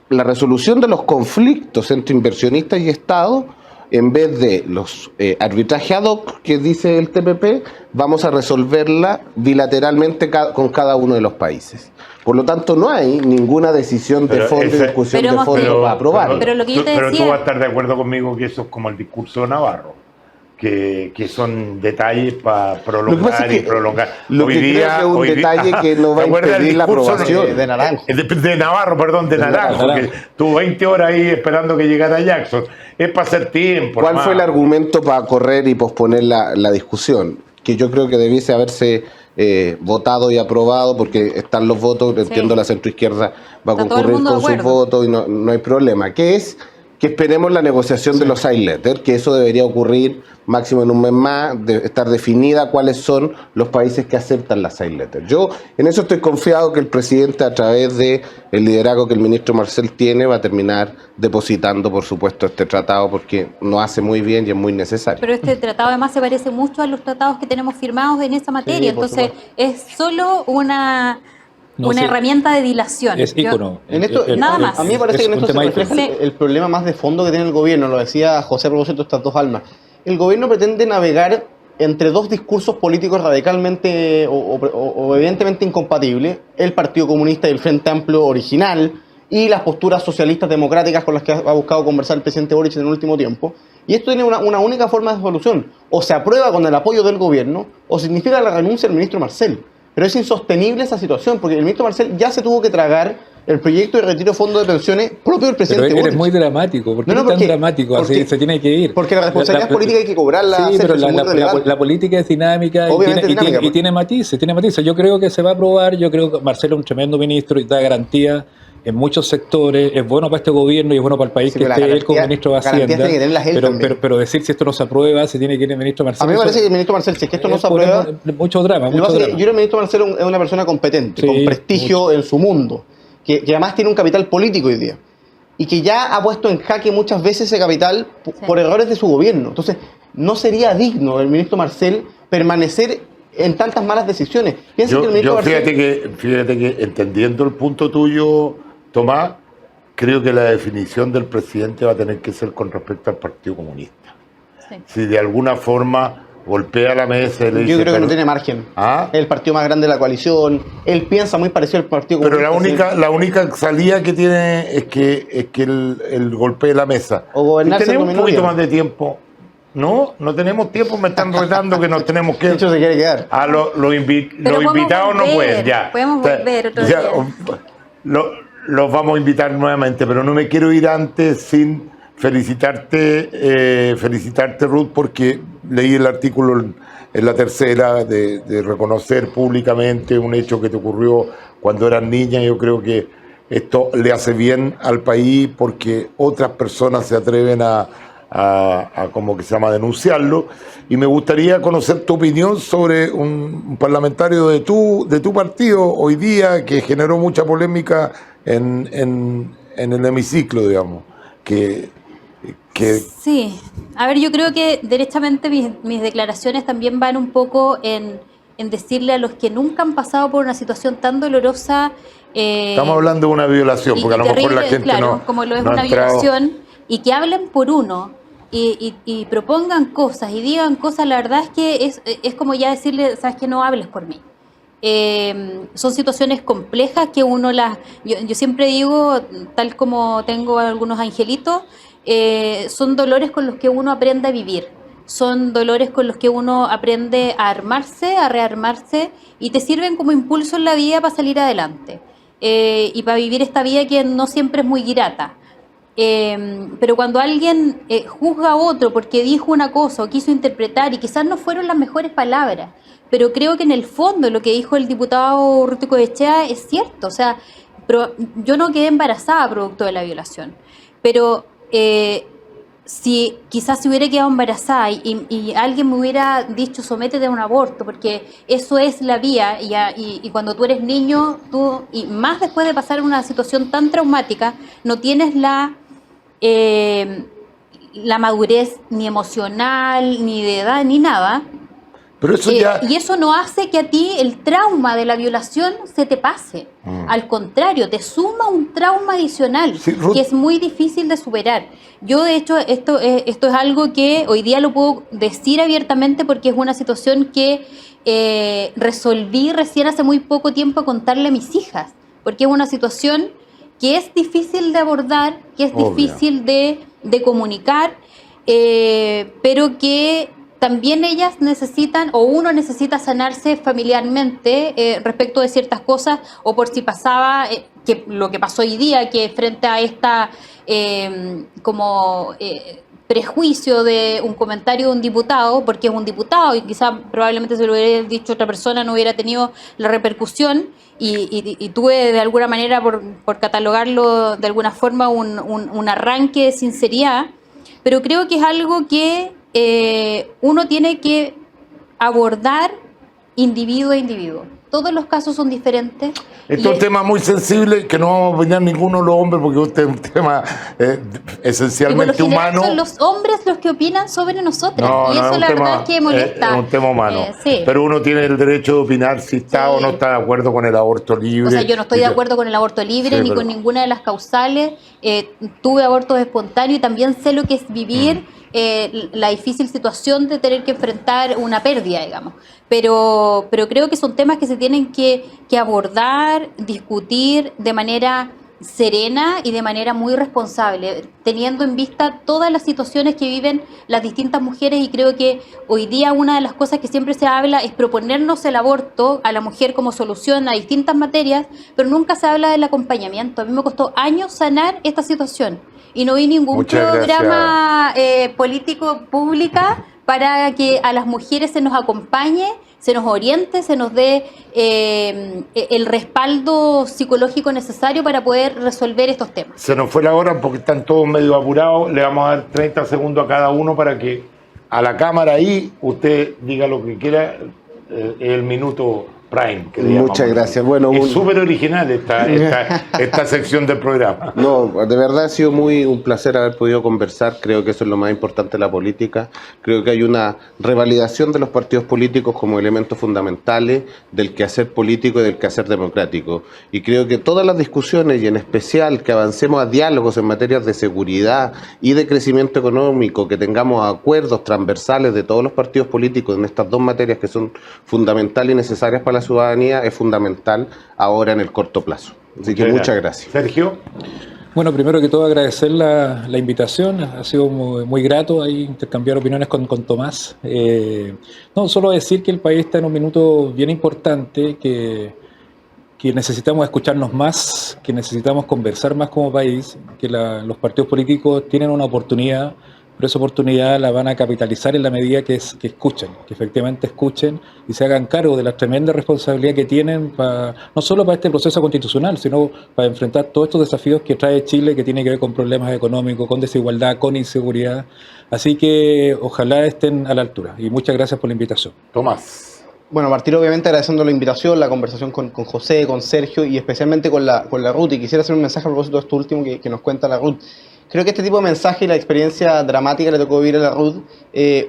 S4: la resolución de los conflictos entre inversionistas y Estado, en vez de los arbitraje ad hoc que dice el TPP, vamos a resolverla bilateralmente con cada uno de los países. Por lo tanto, no hay ninguna decisión de
S1: Pero
S4: fondo y
S1: ese-
S4: discusión
S3: Pero
S4: de
S3: hemos
S4: fondo
S3: tenido-
S4: para aprobarlo.
S3: Pero lo que yo te
S1: Pero tú
S3: decía-
S1: vas a estar de acuerdo conmigo que eso es como el discurso de Navarro, que son detalles para
S4: Lo que pasa
S1: prolongar
S4: es
S1: y
S4: que
S1: prolongar.
S4: lo que creo que es un detalle que no va a
S1: ¿te acuerdas del
S4: impedir la
S1: discurso
S4: aprobación?
S6: De Naranjo.
S1: De Navarro, perdón, de Naranjo,
S5: Naranjo.
S1: que tuvo 20 horas ahí esperando que llegara Jackson. Es para hacer tiempo.
S4: ¿Cuál fue el
S1: hermano.
S4: argumento para correr y posponer la discusión? Que yo creo que debiese haberse votado y aprobado, porque están los votos, entiendo la centroizquierda va a
S3: Está todo el
S4: concurrir
S3: mundo
S4: con
S3: de
S4: sus
S3: acuerdo.
S4: votos y no hay problema. Que es que esperemos la negociación de los side letters, que eso debería ocurrir máximo en un mes más, de estar definida cuáles son los países que aceptan las side letters. Yo en eso estoy confiado que el presidente, a través de el liderazgo que el ministro Marcel tiene, va a terminar depositando, por supuesto, este tratado, porque lo hace muy bien y es muy necesario.
S3: Pero este tratado además se parece mucho a los tratados que tenemos firmados en esa materia,
S6: por
S3: entonces es solo una
S5: No, sí.
S3: herramienta de dilación.
S5: Es
S3: Yo-
S5: ícono.
S6: En esto,
S3: Nada más.
S6: A mí me parece
S5: es
S6: que en
S5: un
S6: esto se
S5: tema
S6: refleja
S5: ícono.
S3: Sí.
S6: el problema más de fondo que tiene el gobierno, lo decía José a propósito de estas dos almas. El gobierno pretende navegar entre dos discursos políticos radicalmente o evidentemente incompatibles, el Partido Comunista y el Frente Amplio original, y las posturas socialistas democráticas con las que ha buscado conversar el presidente Boric en el último tiempo. Y esto tiene una única forma de solución: o se aprueba con el apoyo del gobierno, o significa la renuncia del ministro Marcel. Pero es insostenible esa situación, porque el ministro Marcel ya se tuvo que tragar el proyecto de retiro de fondos de pensiones propio del
S5: Pero
S6: presidente
S5: eres
S6: Boric.
S5: muy dramático. ¿Por qué
S6: No,
S5: eres tan
S6: porque-
S5: dramático? Así
S6: porque-
S5: se tiene que ir.
S6: porque la responsabilidad política hay que cobrarla,
S5: Sí,
S6: Sergio,
S5: pero
S6: es muy relevante.
S5: la política es dinámica,
S6: Obviamente
S5: y
S6: dinámica, porque-
S5: tiene matices, tiene matices. Yo creo que se va a aprobar. Yo creo que Marcelo es un tremendo ministro y da garantía en muchos sectores. Es bueno para este gobierno y es bueno para el país
S6: Sí,
S5: que
S6: pero
S5: esté
S6: la
S5: él como
S6: garantía-
S5: ministro de
S6: garantías
S5: Hacienda.
S6: tiene que tenerlas él también.
S5: Pero decir si esto no se aprueba, se tiene que ir el ministro
S6: A
S5: Marcelo.
S6: mí me parece
S5: eso-
S6: que el ministro Marcel, si es que esto no
S5: es
S6: se aprueba,
S5: mucho drama,
S6: lo que
S5: mucho
S6: pasa es que
S5: drama.
S6: yo creo que el ministro Marcel es una persona competente,
S5: Sí,
S6: con prestigio
S5: mucho.
S6: en su mundo, que además tiene un capital político hoy día, y que ya ha puesto en jaque muchas veces ese capital por errores de su gobierno. Entonces, no sería digno del ministro Marcel permanecer en tantas malas decisiones. Piensa que el ministro Marcel...
S1: Fíjate que entendiendo el punto tuyo, Tomás, creo que la definición del presidente va a tener que ser con respecto al Partido Comunista.
S3: Sí.
S1: Si de alguna forma golpea la mesa y le dice...
S6: Yo creo que no
S1: pero-
S6: tiene margen.
S1: ¿Ah?
S6: Es el partido más grande de la coalición. Él piensa muy parecido al Partido
S1: Pero
S6: Comunista.
S1: la única salida que tiene es que el golpee la mesa.
S6: O gobernar
S1: Si tenemos
S6: siendo
S1: un poquito
S6: minoría.
S1: más de tiempo. No tenemos tiempo, me están retando que nos tenemos que...
S6: De hecho, se quiere quedar.
S1: A los
S3: Pero podemos
S1: invitados no
S3: volver,
S1: pueden, ya.
S3: podemos volver otro
S1: ya,
S3: día.
S1: los vamos a invitar nuevamente, pero no me quiero ir antes sin felicitarte, Ruth, porque leí el artículo en La Tercera de reconocer públicamente un hecho que te ocurrió cuando eras niña. Yo creo que esto le hace bien al país porque otras personas se atreven a como que se llama, denunciarlo, y me gustaría conocer tu opinión sobre un parlamentario de tu partido hoy día que generó mucha polémica en el hemiciclo, digamos, que
S3: Sí, a ver, yo creo que derechamente mis declaraciones también van un poco en decirle a los que nunca han pasado por una situación tan dolorosa.
S1: estamos hablando de una violación, porque a lo mejor la gente
S3: claro,
S1: no,
S3: como lo es
S1: no ha
S3: una
S1: entrado.
S3: violación, y que hablen por uno y propongan cosas y digan cosas. La verdad es que es como ya decirle, sabes que no hables por mí. Son situaciones complejas que uno yo siempre digo, tal como tengo algunos angelitos, son dolores con los que uno aprende a vivir. Son dolores con los que uno aprende a armarse, a rearmarse, y te sirven como impulso en la vida para salir adelante. Y para vivir esta vida que no siempre es muy grata. Pero cuando alguien juzga a otro porque dijo una cosa o quiso interpretar, y quizás no fueron las mejores palabras, pero creo que en el fondo lo que dijo el diputado Urrutico Echea es cierto. O sea, yo no quedé embarazada producto de la violación, pero si quizás se hubiera quedado embarazada y alguien me hubiera dicho sométete a un aborto, porque eso es la vía, y cuando tú eres niño, tú, y más después de pasar una situación tan traumática, no tienes la madurez ni emocional, ni de edad, ni nada.
S1: Pero eso
S3: Y eso no hace que a ti el trauma de la violación se te pase. Al contrario, te suma un trauma adicional,
S1: Sí, Ruth.
S3: que es muy difícil de superar. Yo, de hecho, esto es algo que hoy día lo puedo decir abiertamente, porque es una situación que resolví recién hace muy poco tiempo contarle a mis hijas, porque es una situación que es difícil de abordar, que es
S1: Obvio.
S3: difícil de comunicar, pero que también ellas necesitan, o uno necesita sanarse familiarmente respecto de ciertas cosas, o por si pasaba que lo que pasó hoy día, que frente a esta prejuicio de un comentario de un diputado, porque es un diputado y quizá probablemente se lo hubiera dicho otra persona, no hubiera tenido la repercusión, y tuve de alguna manera, por catalogarlo de alguna forma, un arranque de sinceridad, pero creo que es algo que uno tiene que abordar individuo a individuo. Todos los casos son diferentes.
S1: Esto es un tema muy sensible que no vamos a opinar ninguno de los hombres, porque este es un tema esencialmente
S3: y por lo general
S1: humano.
S3: son los hombres los que opinan sobre nosotras,
S1: No,
S3: y
S1: no,
S3: eso
S1: es
S3: la
S1: un
S3: verdad
S1: tema,
S3: es que molesta.
S1: es un tema humano.
S3: Sí.
S1: Pero uno tiene el derecho de opinar si está o no está de acuerdo con el aborto libre.
S3: O sea, yo no estoy de acuerdo con el aborto libre,
S1: Sí,
S3: ni
S1: pero-
S3: con ninguna de las causales. Tuve abortos espontáneos y también sé lo que es vivir la difícil situación de tener que enfrentar una pérdida, digamos. Pero creo que son temas que se tienen que abordar, discutir de manera serena y de manera muy responsable, teniendo en vista todas las situaciones que viven las distintas mujeres. Y creo que hoy día una de las cosas que siempre se habla es proponernos el aborto a la mujer como solución a distintas materias, pero nunca se habla del acompañamiento. A mí me costó años sanar esta situación y no vi ningún
S1: Muchas
S3: programa político pública para que a las mujeres se nos acompañe, se nos oriente, se nos dé el respaldo psicológico necesario para poder resolver estos temas.
S1: Se nos fue la hora porque están todos medio apurados. Le vamos a dar 30 segundos a cada uno para que a la cámara ahí usted diga lo que quiera. El minuto prime. Que le
S4: Muchas
S1: llamamos.
S4: gracias. Bueno,
S1: es súper original esta sección del programa.
S4: No, de verdad ha sido un placer haber podido conversar. Creo que eso es lo más importante de la política. Creo que hay una revalidación de los partidos políticos como elementos fundamentales del quehacer político y del quehacer democrático. Y creo que todas las discusiones, y en especial que avancemos a diálogos en materias de seguridad y de crecimiento económico, que tengamos acuerdos transversales de todos los partidos políticos en estas dos materias que son fundamentales y necesarias para la ciudadanía, es fundamental ahora en el corto plazo. Así que muchas gracias.
S1: Sergio.
S5: Bueno, primero que todo agradecer la invitación, ha sido muy grato ahí intercambiar opiniones con Tomás. No, solo decir que el país está en un minuto bien importante, que necesitamos escucharnos más, que necesitamos conversar más como país, que los partidos políticos tienen una oportunidad, pero esa oportunidad la van a capitalizar en la medida que escuchen, que efectivamente escuchen y se hagan cargo de la tremenda responsabilidad que tienen no solo para este proceso constitucional, sino para enfrentar todos estos desafíos que trae Chile, que tiene que ver con problemas económicos, con desigualdad, con inseguridad. Así que ojalá estén a la altura. Y muchas gracias por la invitación.
S1: Tomás.
S6: Bueno, partir obviamente agradeciendo la invitación, la conversación con José, con Sergio y especialmente con la Ruth. Y quisiera hacer un mensaje a propósito de esto último que nos cuenta la Ruth. Creo que este tipo de mensaje y la experiencia dramática que le tocó vivir a la Ruth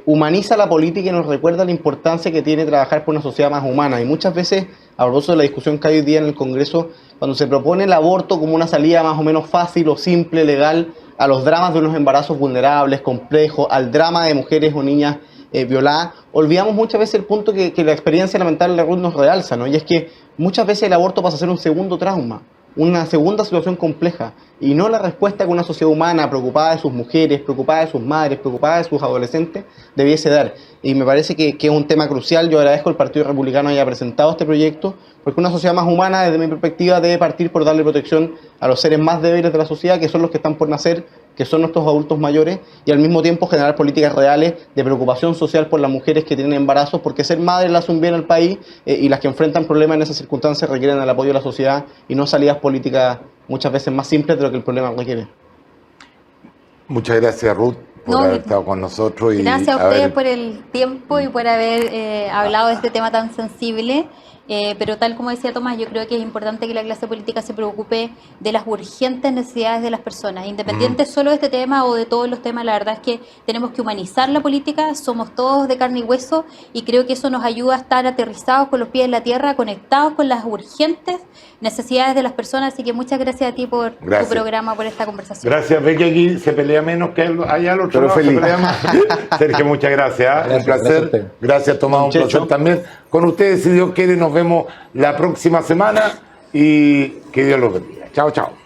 S6: humaniza la política y nos recuerda la importancia que tiene trabajar por una sociedad más humana. Y muchas veces, a propósito de la discusión que hay hoy día en el Congreso, cuando se propone el aborto como una salida más o menos fácil o simple, legal, a los dramas de unos embarazos vulnerables, complejos, al drama de mujeres o niñas violadas, olvidamos muchas veces el punto que la experiencia lamentable de la Ruth nos realza, ¿no? Y es que muchas veces el aborto pasa a ser un segundo trauma, una segunda situación compleja. y no la respuesta que una sociedad humana preocupada de sus mujeres, preocupada de sus madres, preocupada de sus adolescentes debiese dar. Y me parece que es un tema crucial. Yo agradezco que el Partido Republicano haya presentado este proyecto, porque una sociedad más humana, desde mi perspectiva, debe partir por darle protección a los seres más débiles de la sociedad, que son los que están por nacer, que son nuestros adultos mayores, y al mismo tiempo generar políticas reales de preocupación social por las mujeres que tienen embarazos, porque ser madre le hace un bien al país, y las que enfrentan problemas en esas circunstancias requieren el apoyo de la sociedad y no salidas políticas muchas veces más simples de lo que el problema requiere.
S1: Muchas gracias, Ruth, por haber estado con nosotros.
S3: Gracias a ustedes por el tiempo y por haber hablado de este tema tan sensible. Pero tal como decía Tomás, yo creo que es importante que la clase política se preocupe de las urgentes necesidades de las personas, independiente solo de este tema o de todos los temas. La verdad es que tenemos que humanizar la política, somos todos de carne y hueso, y creo que eso nos ayuda a estar aterrizados con los pies en la tierra, conectados con las urgentes necesidades de las personas. Así que muchas gracias a ti por tu programa, por esta conversación.
S1: Gracias, ve que aquí se pelea menos que allá al otro
S4: Pero
S1: lado.
S4: feliz.
S1: Se pelea más. Sergio, muchas gracias. Un placer. Gracias, Tomás, un placer también. Con ustedes, si Dios quiere, nos vemos la próxima semana y que Dios los bendiga. Chao, chao.